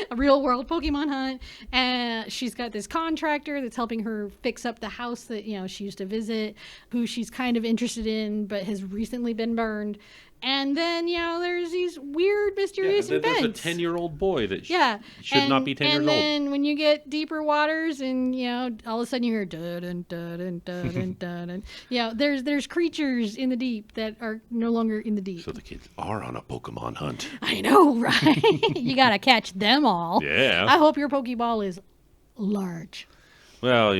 A real world Pokemon hunt. And she's got this contractor that's helping her fix up the house that, she used to visit, who she's kind of interested in, but has recently been burned. And then, there's these weird, mysterious events. There's a 10-year-old boy that should not be 10 years old. And then when you get deeper waters and, all of a sudden you hear dun dun dun dun dun dun. There's creatures in the deep that are no longer in the deep. So the kids are on a Pokemon hunt. I know, right? You got to catch them all. Yeah. I hope your Pokeball is large. Well,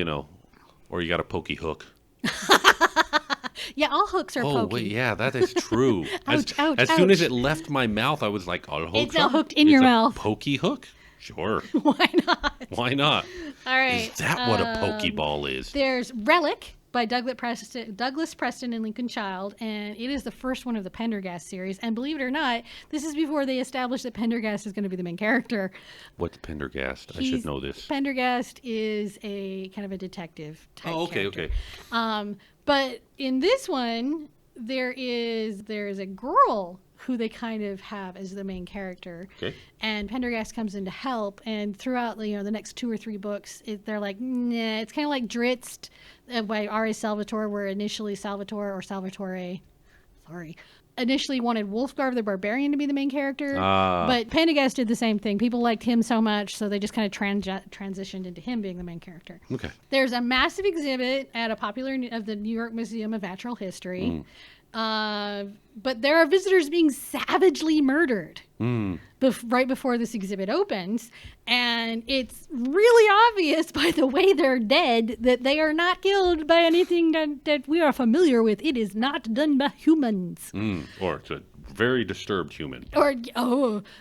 or you got a Pokey hook. Yeah, all hooks are pokey. Oh, wait, yeah, that is true. Ouch, as soon as it left my mouth, I was like, all hooks it's now hooked in your mouth. Pokey hook? Sure. Why not? Why not? All right. Is that what a Pokeball is? There's Relic by Douglas Preston and Lincoln Child, and it is the first one of the Pendergast series. And believe it or not, this is before they established that Pendergast is going to be the main character. What's Pendergast? I should know this. Pendergast is a kind of a detective type character. Okay. But in this one, there is a girl who they kind of have as the main character. Okay. And Pendergast comes in to help, and throughout the next 2 or 3 books, they're like, nah, it's kind of like Dritz by R.A. Salvatore, where initially Salvatore initially wanted Wolfgar the Barbarian to be the main character, but Pendergast did the same thing. People liked him so much, so they just kind of transitioned into him being the main character. Okay. There's a massive exhibit at of the New York Museum of Natural History, but there are visitors being savagely murdered right before this exhibit opens, and it's really obvious by the way they're dead that they are not killed by anything that we are familiar with. It is not done by humans. Or it's a very disturbed human.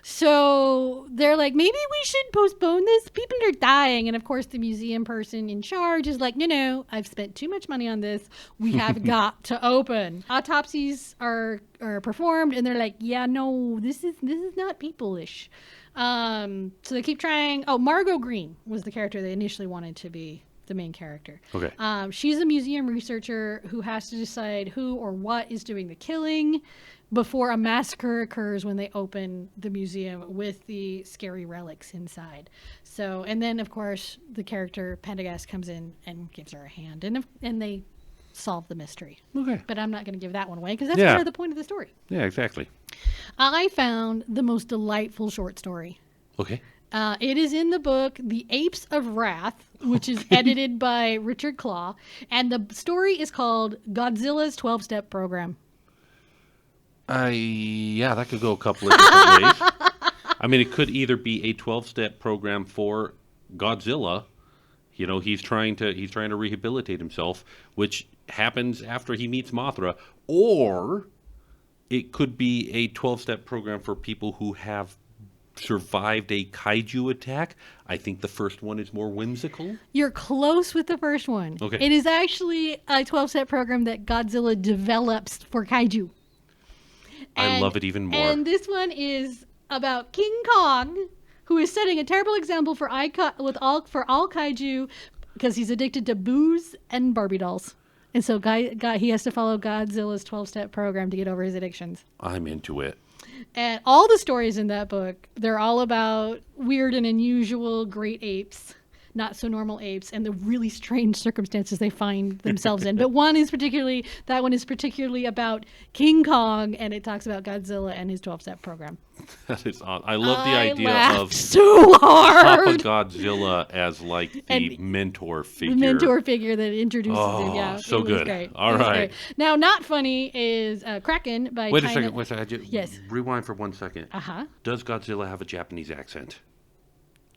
So they're like, maybe we should postpone this. People are dying. And of course, the museum person in charge is like, no, I've spent too much money on this. We have got to open. Autopsies are performed, and they're like, yeah, no, this is not people-ish. So they keep trying. Margot Green was the character they initially wanted to be the main character. Okay. She's a museum researcher who has to decide who or what is doing the killing before a massacre occurs when they open the museum with the scary relics inside. So, and then of course the character Pendergast comes in and gives her a hand, and they solve the mystery. Okay. But I'm not going to give that one away because that's kind of the point of the story. Yeah, exactly. I found the most delightful short story. Okay. It is in the book The Apes of Wrath, which is edited by Richard Claw, and the story is called Godzilla's 12-Step Program. Yeah, that could go a couple of different ways. I mean, it could either be a 12-step program for Godzilla. He's trying to rehabilitate himself, which happens after he meets Mothra, or it could be a 12-step program for people who have survived a kaiju attack. I think the first one is more whimsical. You're close with the first one. Okay. It is actually a 12-step program that Godzilla develops for kaiju. I love it even more. And this one is about King Kong, who is setting a terrible example for all kaiju because he's addicted to booze and Barbie dolls. And so he has to follow Godzilla's 12-step program to get over his addictions. I'm into it. And all the stories in that book, they're all about weird and unusual great apes, not so normal apes, and the really strange circumstances they find themselves in. But that one is particularly about King Kong, and it talks about Godzilla and his 12-step program. That is odd. I love the idea of so hard. Papa Godzilla as like the mentor figure. The mentor figure that introduces him. Yeah, so good. Great. All right. Great. Now, not funny is Kraken by Wait a second. Yes. Rewind for 1 second. Uh-huh. Does Godzilla have a Japanese accent?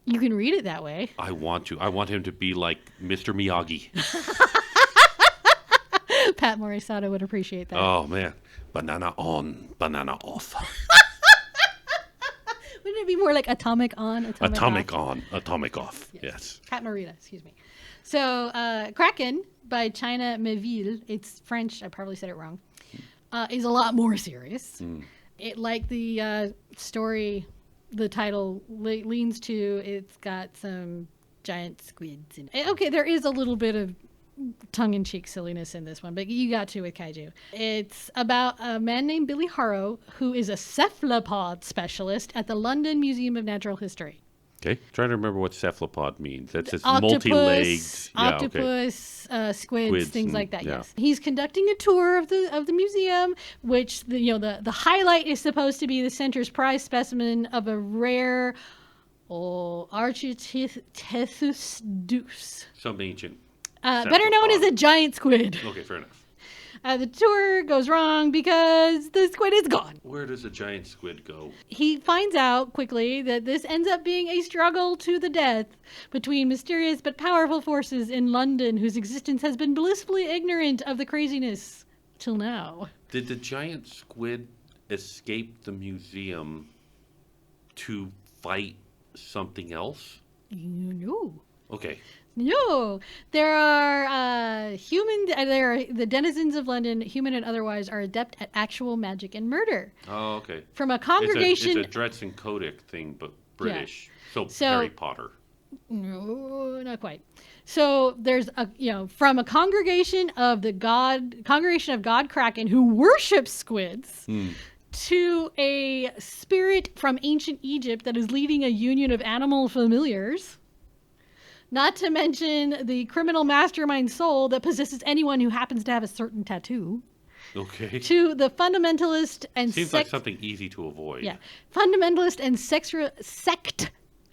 You can read it that way. I want to. I want him to be like Mr. Miyagi. Pat Morissette would appreciate that. Oh, man. Banana on, banana off. When Wouldn't it be more like atomic on, Atomic off? on, atomic off. Yes. Cat Marita, excuse me. So, Kraken by China Meville, it's French, I probably said it wrong, is a lot more serious. It, like the story, the title leans to, it's got some giant squids in it. Okay, there is a little bit of tongue-in-cheek silliness in this one, but you got to with kaiju. It's about a man named Billy Harrow, who is a cephalopod specialist at the London Museum of Natural History. Okay. Trying to remember what cephalopod means. That's just Octopus, multi-legged. octopus, squids, things like that. yeah. Yes, he's conducting a tour of the museum, which the highlight is supposed to be the center's prize specimen of a rare Architethus deuce, Some ancient. better known as a giant squid. Okay, fair enough. The tour goes wrong because the squid is gone. Where does a giant squid go? He finds out quickly that this ends up being a struggle to the death between mysterious but powerful forces in London whose existence has been blissfully ignorant of the craziness till now. Did the giant squid escape the museum to fight something else? No. Okay. No, there are the denizens of London, human and otherwise, are adept at actual magic and murder. Oh, okay. From a congregation, It's a Dretz and Kodak thing, but British. So Harry Potter. No, not quite. So there's from a congregation of God Kraken who worships squids. To a spirit from ancient Egypt that is leading a union of animal familiars. Not to mention the criminal mastermind soul that possesses anyone who happens to have a certain tattoo. Okay. To the fundamentalist and Seems like something easy to avoid. Yeah. Fundamentalist and sect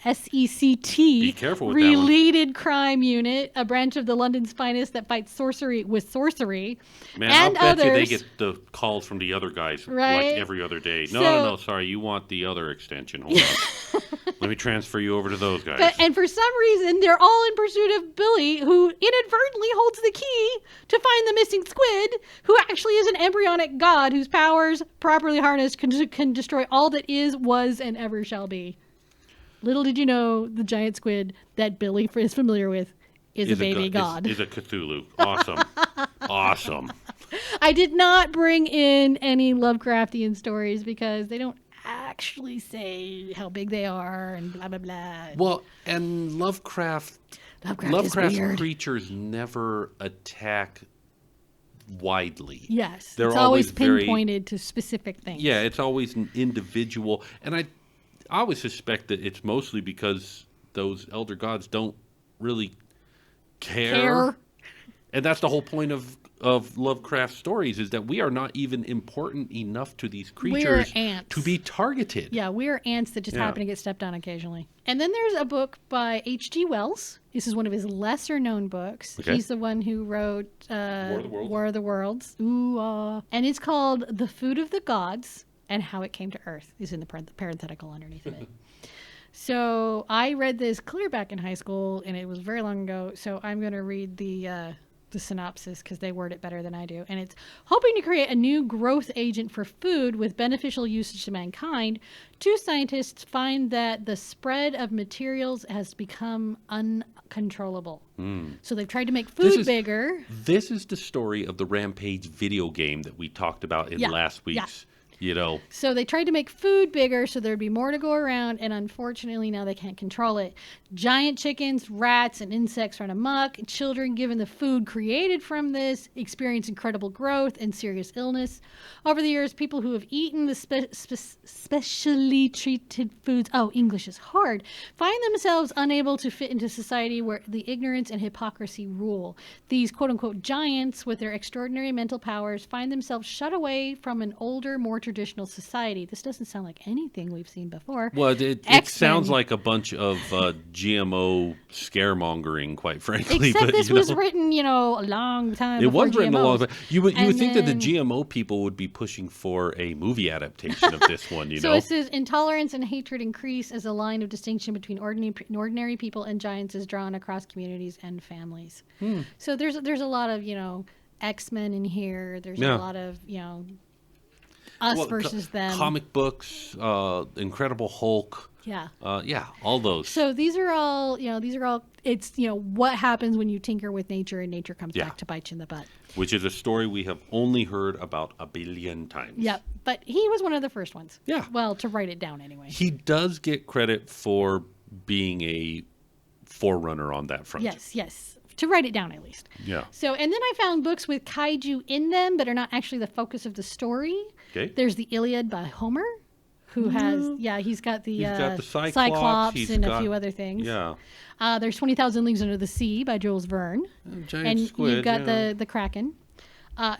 SECT Be careful with related crime unit, a branch of the London's finest that fights sorcery with sorcery. Man, and I'll bet others, you they get the calls from the other guys right? like every other day. No, sorry, you want the other extension. Hold on. Let me transfer you over to those guys. And for some reason, they're all in pursuit of Billy, who inadvertently holds the key to find the missing squid, who actually is an embryonic god whose powers, properly harnessed, can destroy all that is, was, and ever shall be. Little did you know, the giant squid that Billy is familiar with is a baby god. Is a Cthulhu. Awesome. Awesome. I did not bring in any Lovecraftian stories because they don't actually say how big they are and blah, blah, blah. Well, and Lovecraft creatures never attack widely. Yes. They're it's always very pinpointed to specific things. Yeah, it's always an individual. And I always suspect that it's mostly because those elder gods don't really care. And that's the whole point of Lovecraft stories, is that we are not even important enough to these creatures to be targeted. Yeah, we're ants that just happen to get stepped on occasionally. And then there's a book by H.G. Wells. This is one of his lesser-known books. Okay. He's the one who wrote War of the Worlds. Ooh, and it's called The Food of the Gods and How It Came to Earth, is in the parenthetical underneath of it. So I read this clear back in high school, and it was very long ago, so I'm going to read the synopsis because they word it better than I do. And it's hoping to create a new growth agent for food with beneficial usage to mankind. Two scientists find that the spread of materials has become uncontrollable. So they've tried to make food bigger. This is the story of the Rampage video game that we talked about in last week's. So they tried to make food bigger so there'd be more to go around, and unfortunately now they can't control it. Giant chickens, rats, and insects run amok. Children, given the food created from this, experience incredible growth and serious illness. Over the years, people who have eaten the specially treated foods, English is hard, find themselves unable to fit into society where the ignorance and hypocrisy rule. These quote-unquote giants, with their extraordinary mental powers, find themselves shut away from an older, more traditional society. This doesn't sound like anything we've seen before. Well, it sounds like a bunch of GMO scaremongering, quite frankly. Except this was written, a long time it before was written GMOs. a long time. You would think that the GMO people would be pushing for a movie adaptation of this one, So it says, intolerance and hatred increase as a line of distinction between ordinary people and giants is drawn across communities and families. So there's a lot of, X-Men in here. There's a lot of, Us versus them. Comic books, Incredible Hulk. Yeah. Yeah, all those. So these are all, it's, what happens when you tinker with nature and nature comes Yeah. back to bite you in the butt. Which is a story we have only heard about a billion times. Yep. But he was one of the first ones. Yeah. Well, to write it down anyway. He does get credit for being a forerunner on that front. Yes. To write it down at least. Yeah. So, and then I found books with kaiju in them, but are not actually the focus of the story. Okay. There's the Iliad by Homer, who has, he's got the, He's got the Cyclops. He's and got, a few other things. Yeah. There's 20,000 Leagues Under the Sea by Jules Verne. Giant And squid. you've got the Kraken.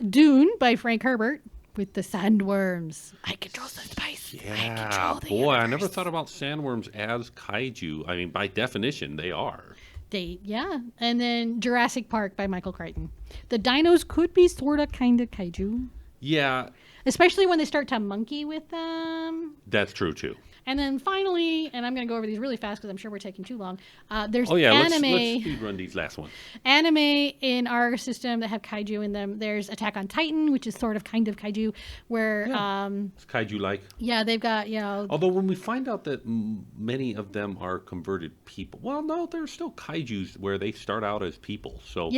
Dune by Frank Herbert with the sandworms. I control the spice. Yeah. Boy, I never thought about sandworms as kaiju. I mean, by definition, they are. And then Jurassic Park by Michael Crichton. The dinos could be sort of kind of kaiju. Yeah. Especially when they start to monkey with them. That's true, too. And then finally, and I'm going to go over these really fast because I'm sure we're taking too long. There's Let's anime. speed run these last ones. Anime in our system that have kaiju in them. There's Attack on Titan, which is sort of kind of kaiju, where It's kaiju-like. they've got Although when we find out that many of them are converted people, well, no, they're still kaijus where they start out as people. So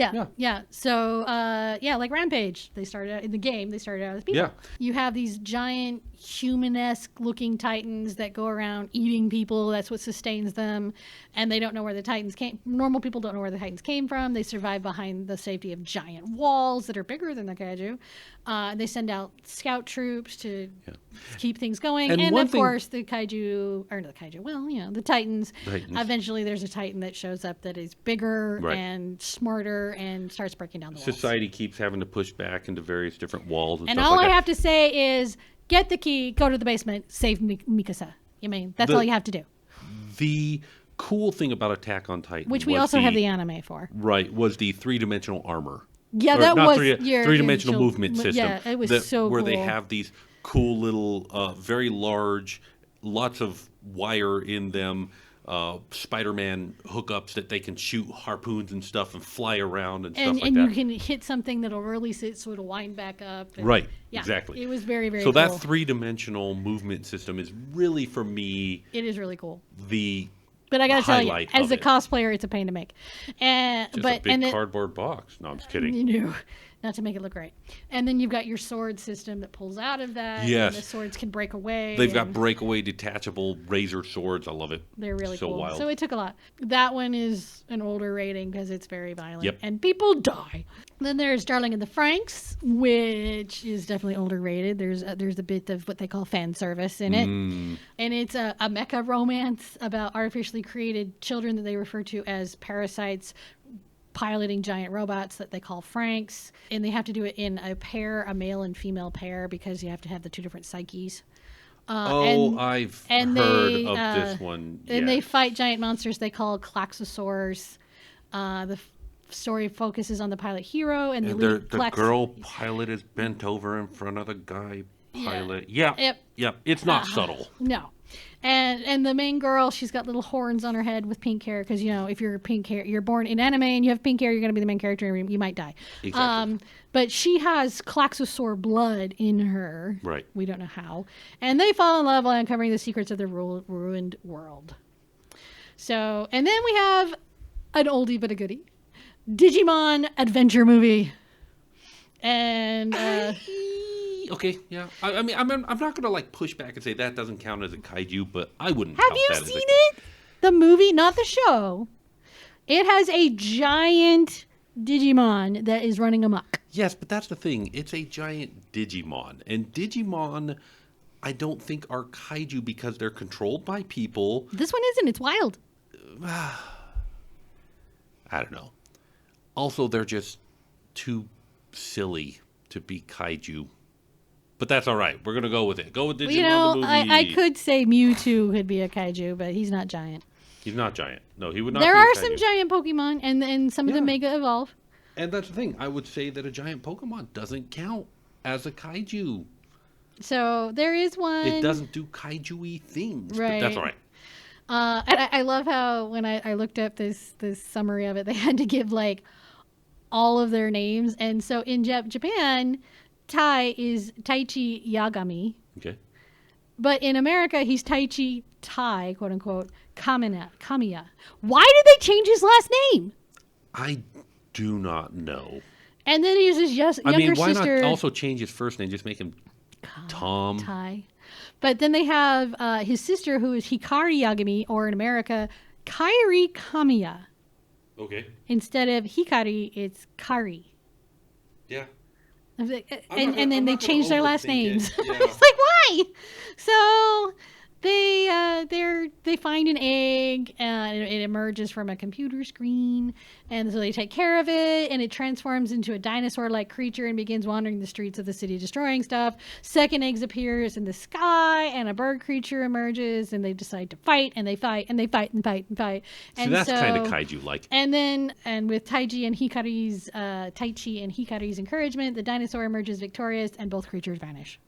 So like Rampage, they started out in the game. They started out as people. Yeah. You have these giant human-esque looking titans that go around eating people. That's what sustains them, and they don't know where the titans came. Normal people don't know where the titans came from. They survive behind the safety of giant walls that are bigger than the kaiju. They send out scout troops to keep things going, and of course the titans. Eventually, there's a titan that shows up that is bigger and smarter and starts breaking down the walls. Society keeps having to push back into various different walls and And stuff all like I that. have to say is get the key, go to the basement, save Mikasa. That's all you have to do. The cool thing about Attack on Titan, Which we also have the anime for. Right, was the three-dimensional armor. Yeah, Or that not was three-dimensional movement system. Yeah, it was so where cool. they have these cool little, very large, lots of wire in them, Spider-Man hookups that they can shoot harpoons and stuff and fly around and stuff like that. And you can hit something that'll release it so it'll wind back up. Right, exactly. It was very, very cool. So cool. that three-dimensional movement system is really, for me, it is really cool. But I gotta tell you, as a cosplayer, it's a pain to make. A big cardboard box. No, I'm just kidding. Not to make it look right. And then you've got your sword system that pulls out of that. Yes. And the swords can break away. They've got breakaway detachable razor swords. I love it. They're really so cool. Wild. So it took a lot. That one is an older rating because it's very violent. Yep. And people die. Then there's Darling in the FRANXX, which is definitely older rated. There's a bit of what they call fan service in it. And it's a mecha romance about artificially created children that they refer to as parasites piloting giant robots that they call FRANXX. And they have to do it in a pair, a male and female pair, because you have to have the two different psyches. I've heard of this one. And they fight giant monsters they call Klaxosaurs. The story focuses on the pilot hero and the girl pilot is bent over in front of the guy pilot. Yeah. Yep. It's not subtle. No. And the main girl, she's got little horns on her head with pink hair because, if you're pink hair, you're born in anime and you have pink hair, you're going to be the main character and you might die. Exactly. But she has Klaxosaur blood in her. Right. We don't know how. And they fall in love while uncovering the secrets of their ruined world. So, and then we have an oldie but a goodie. Digimon Adventure movie. And okay, yeah. I mean, I'm not gonna push back and say that doesn't count as a kaiju, but I wouldn't. Have you seen it? The movie, not the show. It has a giant Digimon that is running amok. Yes, but that's the thing. It's a giant Digimon, and Digimon, I don't think are kaiju because they're controlled by people. This one isn't. It's wild. I don't know. Also, they're just too silly to be kaiju. But that's all right. We're going to go with it. Go with Digimon the movie. I could say Mewtwo could be a kaiju, but he's not giant. He's not giant. No, he would not There be are a kaiju. some giant Pokemon, and some of them mega evolve. And that's the thing. I would say that a giant Pokemon doesn't count as a kaiju. So there is one. It doesn't do kaiju-y things. Right. But that's all right. And I love how when I looked up this summary of it, they had to give all of their names. And so in Japan, Tai is Taichi Yagami. Okay. But in America, he's Taichi Tai, quote unquote, Kamiya. Why did they change his last name? I do not know. And then he has his younger why sister. not also change his first name? Just make him Tom. Tai. But then they have his sister, who is Hikari Yagami, or in America, Kairi Kamiya. Okay. Instead of Hikari, it's Kari. Yeah. And then they changed their last names. Yeah. It's like, why? So they find an egg, and it emerges from a computer screen, and so they take care of it, and it transforms into a dinosaur-like creature and begins wandering the streets of the city, destroying stuff. Second egg appears in the sky, and a bird creature emerges, and they decide to fight, and they fight, and they fight, and fight, and fight. And that's kind of kaiju-like. And with Taichi and Hikari's encouragement, the dinosaur emerges victorious, and both creatures vanish.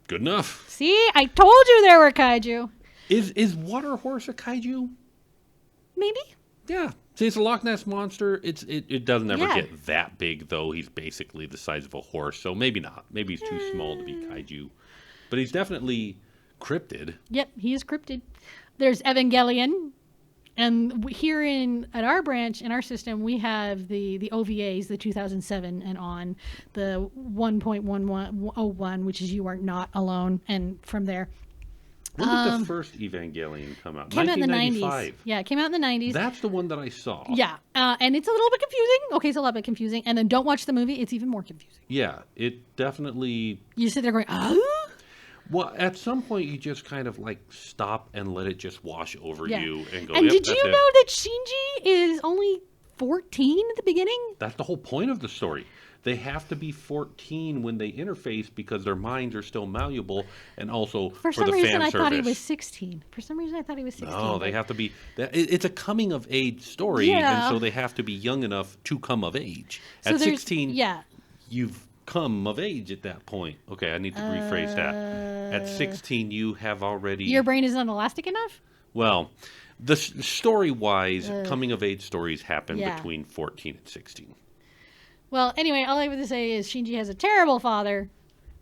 Good enough. See, I told you there were kaiju. Is Water Horse a kaiju? Maybe. Yeah. See, it's a Loch Ness monster. It doesn't ever Yeah. get that big, though. He's basically the size of a horse, so maybe not. Maybe he's too small to be kaiju. But he's definitely cryptid. Yep, he is cryptid. There's Evangelion. And here at our branch, in our system, we have the OVAs, the 2007 and on, the 1.1101, which is You Are Not Alone, and from there. When did the first Evangelion come out? Came out in the 1995. 90s. Yeah, it came out in the 90s. That's the one that I saw. Yeah, and it's a little bit confusing. Okay, it's a little bit confusing. And then don't watch the movie. It's even more confusing. Yeah, it definitely... You sit there going, oh? Well, at some point, you just kind of like stop and let it just wash over you and go, And yep, did you that's it. know that Shinji is only 14 at the beginning? That's the whole point of the story. They have to be 14 when they interface because their minds are still malleable, and also For the some reason, fan I service. thought he was 16. For some reason, I thought he was 16. No, they have to be. It's a coming of age story, Yeah. and so they have to be young enough to come of age. So At there's- 16, yeah. you've come of age at that point. Okay, I need to rephrase that. At 16, you have already. Your brain is not elastic enough? Well, the story-wise, coming of age stories happen Yeah. between 14 and 16. Well, anyway, all I have to say is Shinji has a terrible father.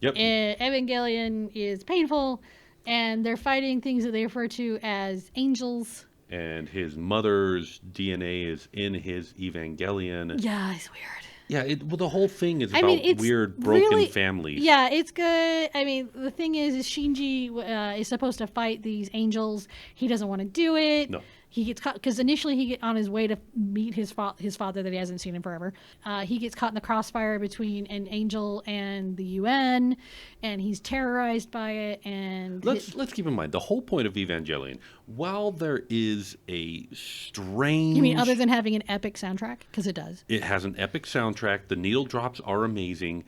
Yep. Evangelion is painful, and they're fighting things that they refer to as angels. And his mother's DNA is in his Evangelion. Yeah, it's weird. Yeah, the whole thing is about it's weird, broken really, families. Yeah, it's good. I mean, the thing is Shinji is supposed to fight these angels. He doesn't want to do it. No. He gets caught because initially he get on his way to meet his father that he hasn't seen in forever. He gets caught in the crossfire between an angel and the UN, and he's terrorized by it. And Let's keep in mind the whole point of Evangelion. While there is a strange, you mean other than having an epic soundtrack? Because it does. it has an epic soundtrack. The needle drops are amazing,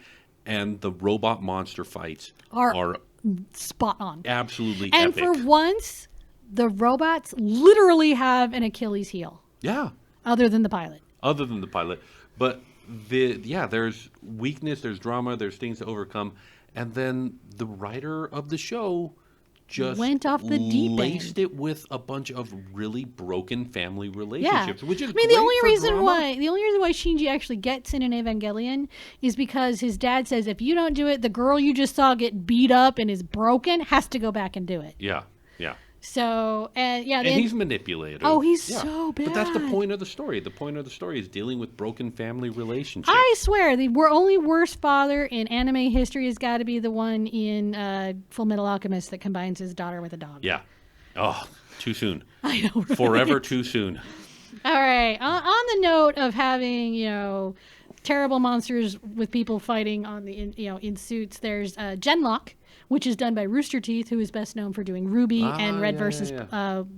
and the robot monster fights Are spot on. absolutely And epic. for once, the robots literally have an Achilles heel, Yeah. other than the pilot. Other than the pilot, but there's weakness, there's drama, there's things to overcome, and then the writer of the show just Went off the deep laced end. it with a bunch of really broken family relationships, which is I mean, great the only for reason drama. why Shinji actually gets in an Evangelion is because his dad says if you don't do it, the girl you just saw get beat up and is broken has to go back and do it. Yeah. So And he's manipulative. Oh, he's so But that's the bad. point of the story. The point of the story is dealing with broken family relationships. I swear, the only worst father in anime history has got to be the one in Full Metal Alchemist that combines his daughter with a dog. Yeah. Oh, too soon. I know. Right? Forever too soon. All right. On the note of having, terrible monsters with people fighting in suits, there's Genlock, which is done by Rooster Teeth, who is best known for doing Ruby and Red versus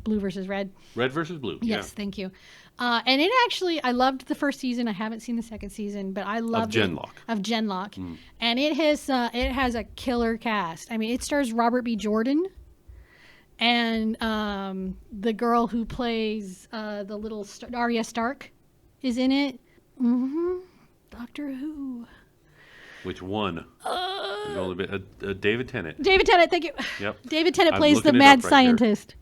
Blue versus Red. Red versus Blue. Yes, thank you. And it actually, I loved the first season. I haven't seen the second season, but I loved Genlock. Of Genlock. And it has a killer cast. I mean, it stars Robert B. Jordan. And the girl who plays the little Arya Stark is in it. Doctor Who. Which one? There's only been David Tennant. David Tennant, thank you. Yep. David Tennant I'm plays the looking it mad up right scientist.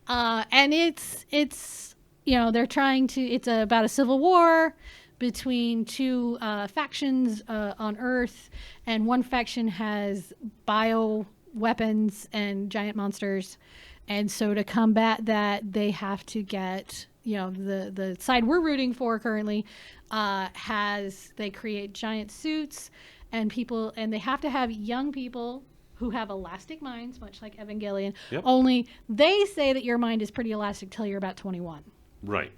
And it's they're trying to, it's about a civil war between two factions on Earth, and one faction has bio weapons and giant monsters. And so to combat that, they have to get, the side we're rooting for currently they create giant suits and they have to have young people who have elastic minds, much like Evangelion. Yep. Only they say that your mind is pretty elastic till you're about 21. Right.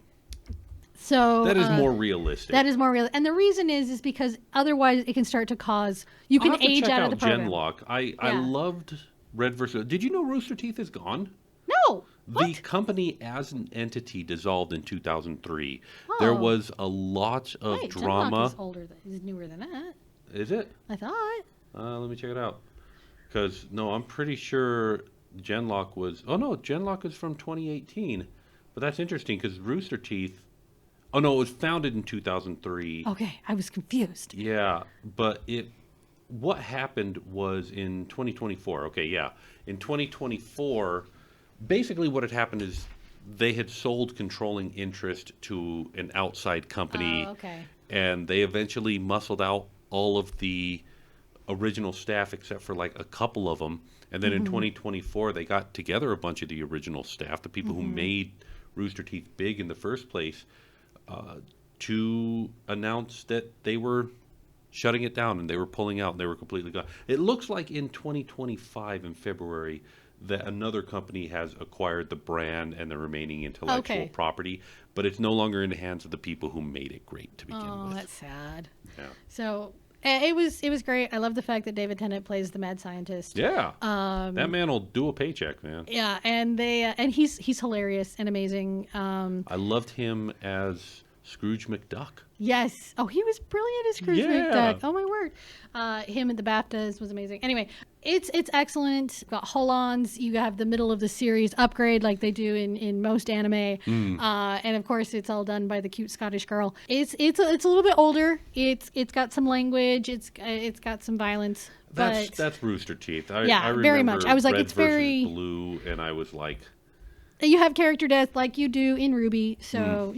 So that is more realistic. That is more real, and the reason is because otherwise it can start to cause you can age out of the program. Genlock. I loved Red versus. Did you know Rooster Teeth is gone? No. The company as an entity dissolved in 2003. Oh. There was a lot of drama. Genlock is newer than that. Is it? I thought. Let me check it out. Because I'm pretty sure Genlock was. Oh no, Genlock is from 2018. But that's interesting because Rooster Teeth. Oh no, it was founded in 2003. Okay, I was confused. Yeah, but what happened was in 2024. Okay, yeah. In 2024, basically what had happened is they had sold controlling interest to an outside company. Oh, okay. And they eventually muscled out all of the original staff except for like a couple of them. And then in 2024, they got together a bunch of the original staff, the people who made Rooster Teeth big in the first place, to announce that they were shutting it down and they were pulling out and they were completely gone. It looks like in 2025 in February that another company has acquired the brand and the remaining intellectual property, but it's no longer in the hands of the people who made it great to begin with. Oh, that's sad. Yeah. So it was great. I love the fact that David Tennant plays the mad scientist. Yeah. That man will do a paycheck, man. Yeah, and he's hilarious and amazing. I loved him as Scrooge McDuck. Yes. Oh, he was brilliant as Scrooge McDuck. Oh my word. Him at the BAFTAs was amazing. Anyway, it's excellent. You've got Holons. You have the middle of the series upgrade like they do in most anime. And of course, it's all done by the cute Scottish girl. It's a little bit older. It's got some language. It's got some violence. That's Rooster Teeth. I remember very much. I was like, Red it's very Blue, and I was like, you have character death like you do in Ruby. So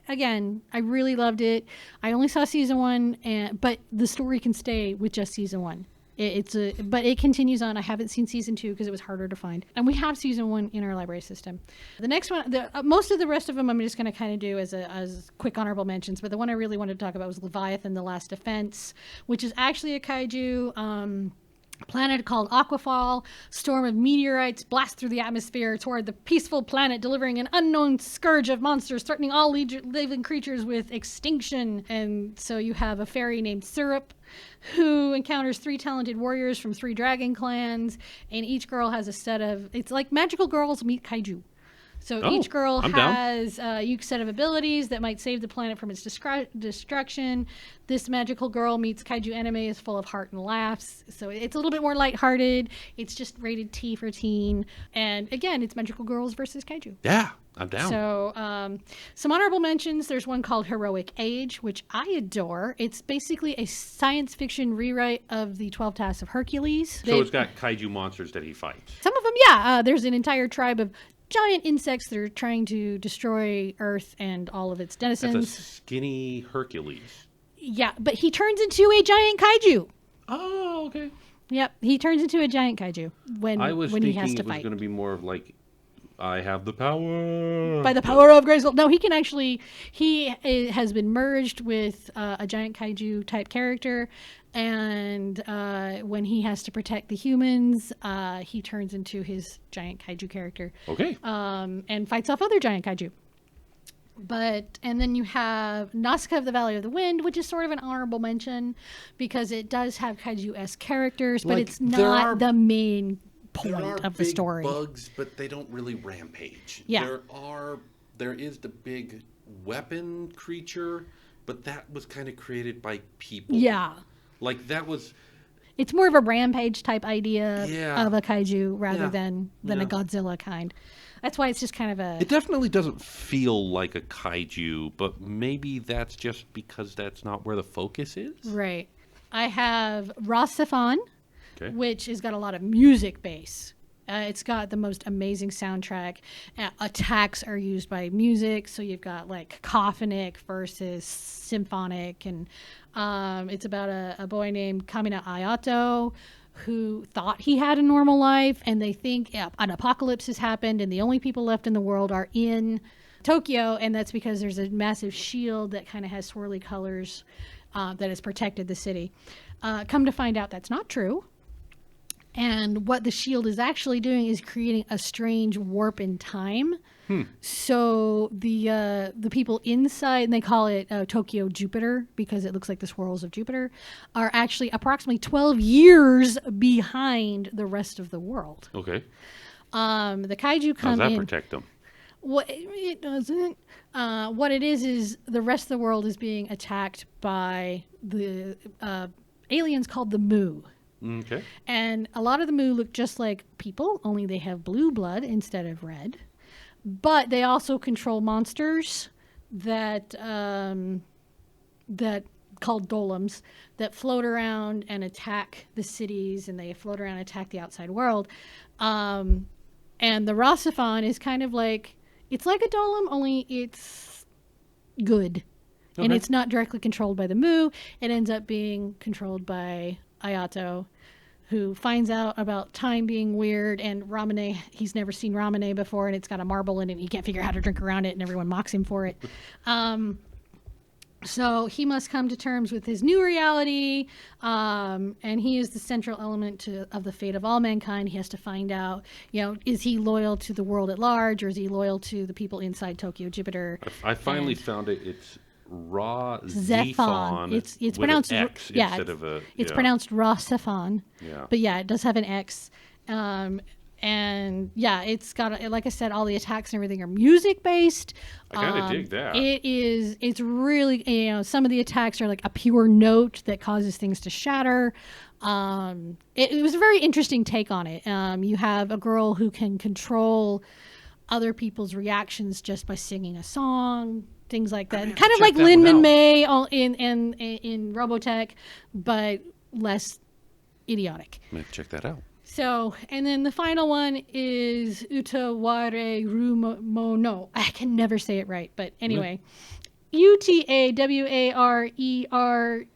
again, I really loved it. I only saw season 1, but the story can stay with just season 1. But it continues on. I haven't seen season 2 because it was harder to find, and we have season 1 in our library system. The next one, most of the rest of them, I'm just going to kind of do as quick honorable mentions. But the one I really wanted to talk about was Leviathan: The Last Defense, which is actually a kaiju. Planet called Aquafall. Storm of meteorites blast through the atmosphere toward the peaceful planet, delivering an unknown scourge of monsters, threatening all living creatures with extinction. And so you have a fairy named Syrup, who encounters 3 talented warriors from 3 dragon clans, and each girl has a set of... It's like magical girls meet kaiju. So each girl has a unique set of abilities that might save the planet from its destruction. This magical girl meets kaiju enemies full of heart and laughs. So it's a little bit more lighthearted. It's just rated T for teen. And again, it's magical girls versus kaiju. Yeah, I'm down. So some honorable mentions. There's one called Heroic Age, which I adore. It's basically a science fiction rewrite of the 12 Tasks of Hercules. So it's got kaiju monsters that he fights. Some of them, yeah. There's an entire tribe of giant insects that are trying to destroy Earth and all of its denizens. That's a skinny Hercules. Yeah, but he turns into a giant kaiju. Oh, okay. Yep, he turns into a giant kaiju when he has to fight. I was thinking it was going to be more of like, I have the power. By the power of Grayskull. No, he can actually, he has been merged with a giant kaiju type character. And when he has to protect the humans, he turns into his giant kaiju character. Okay. And fights off other giant kaiju. And then you have Nausicaa of the Valley of the Wind, which is sort of an honorable mention because it does have kaiju-esque characters, but it's not the main point of the story. There are big bugs, but they don't really rampage. Yeah. There is the big weapon creature, but that was kind of created by people. Yeah. Like that was... It's more of a rampage type idea of a kaiju rather than a Godzilla kind. That's why it's just kind of a... It definitely doesn't feel like a kaiju, but maybe that's just because that's not where the focus is. Right. I have RahXephon, which has got a lot of music base. It's got the most amazing soundtrack. Attacks are used by music, so you've got like cacophonic versus symphonic, and it's about a boy named Kamina Ayato who thought he had a normal life, and they think an apocalypse has happened, and the only people left in the world are in Tokyo, and that's because there's a massive shield that kind of has swirly colors that has protected the city. Come to find out that's not true. And what the shield is actually doing is creating a strange warp in time. So the people inside, and they call it Tokyo Jupiter because it looks like the swirls of Jupiter, are actually approximately 12 years behind the rest of the world. Okay. The kaiju How come does that in. protect them? What it doesn't. What it is the rest of the world is being attacked by the aliens called the Mu. Okay. And a lot of the Mu look just like people, only they have blue blood instead of red. But they also control monsters that that called golems that float around and attack the cities, and they float around and attack the outside world. And the RahXephon is kind of like, it's like a golem, only it's good. Okay. And it's not directly controlled by the Mu. It ends up being controlled by Ayato, who finds out about time being weird, and Ramune, he's never seen Ramune before, and it's got a marble in it, and he can't figure out how to drink around it, and everyone mocks him for it. So he must come to terms with his new reality, and he is the central element of the fate of all mankind. He has to find out, is he loyal to the world at large, or is he loyal to the people inside Tokyo Jupiter? I finally found it. It's RahXephon. It's pronounced an X instead of a. It's pronounced RahXephon. Yeah. But yeah, it does have an X. And yeah, it's got, like I said, all the attacks and everything are music based. I kind of dig that. It's really, some of the attacks are like a pure note that causes things to shatter. It was a very interesting take on it. You have a girl who can control other people's reactions just by singing a song. Things like that, kind of like Lin May in Robotech, but less idiotic. Maybe check that out. So, and then the final one is Utawarerumono. I can never say it right, but anyway, Utawarerumono.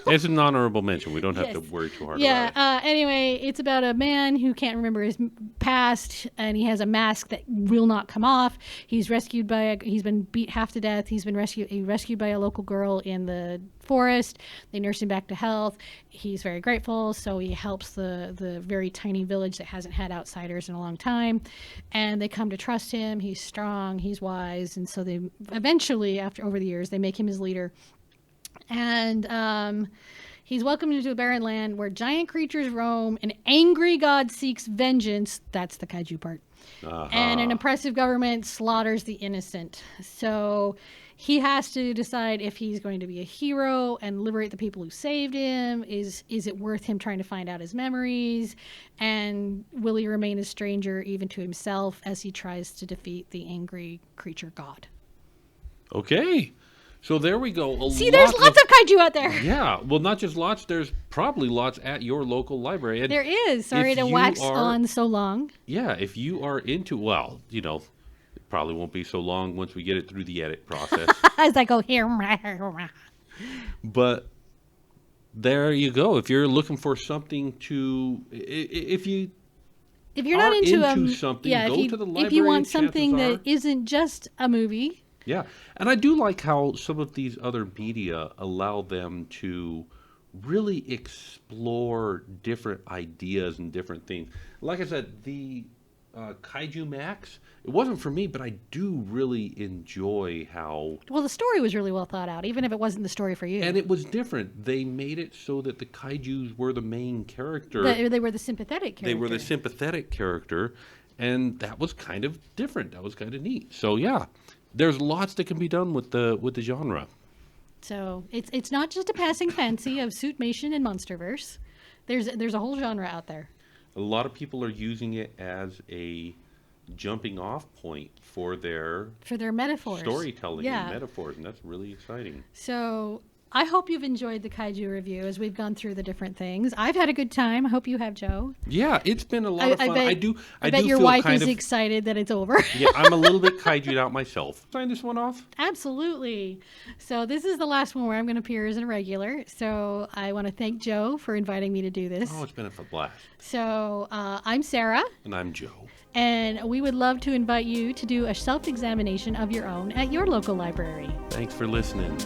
It's an honorable mention. We don't have to worry too hard about it. Anyway, it's about a man who can't remember his past, and he has a mask that will not come off. He's rescued he's been beat half to death. He's been rescued by a local girl in the forest. They nurse him back to health. He's very grateful, so he helps the very tiny village that hasn't had outsiders in a long time, and they come to trust him. He's strong, he's wise, and so they eventually, over the years, they make him his leader. And he's welcomed into a barren land where giant creatures roam, an angry god seeks vengeance. That's the kaiju part. And an oppressive government slaughters the innocent. So he has to decide if he's going to be a hero and liberate the people who saved him. Is it worth him trying to find out his memories? And will he remain a stranger even to himself as he tries to defeat the angry creature god? Okay. So there we go. There's lots of kaiju out there. Yeah. Well, not just lots. There's probably lots at your local library. And there is. Sorry to wax on so long. Yeah. If you are into, it probably won't be so long once we get it through the edit process. As I go here. But there you go. If you're looking for something to, if you're not into something, go to the library. If you want something that isn't just a movie. Yeah, and I do like how some of these other media allow them to really explore different ideas and different things. Like I said, the Kaijumax, it wasn't for me, but I do really enjoy how... Well, the story was really well thought out, even if it wasn't the story for you. And it was different. They made it so that the kaijus were the main character. They were the sympathetic character. They were the sympathetic character, and that was kind of different. That was kind of neat. So, yeah. There's lots that can be done with the genre. So it's not just a passing fancy of Suitmation and Monsterverse. There's a whole genre out there. A lot of people are using it as a jumping off point for their metaphors, storytelling and metaphors, and that's really exciting. So I hope you've enjoyed the kaiju review as we've gone through the different things. I've had a good time. I hope you have, Joe. Yeah, it's been a lot of fun. I bet do your feel wife kind is of excited that it's over. Yeah, I'm a little bit kaiju'd out myself. Sign this one off. Absolutely. So this is the last one where I'm going to appear as a regular. So I want to thank Joe for inviting me to do this. Oh, it's been a blast. So I'm Sarah. And I'm Joe. And we would love to invite you to do a self-examination of your own at your local library. Thanks for listening.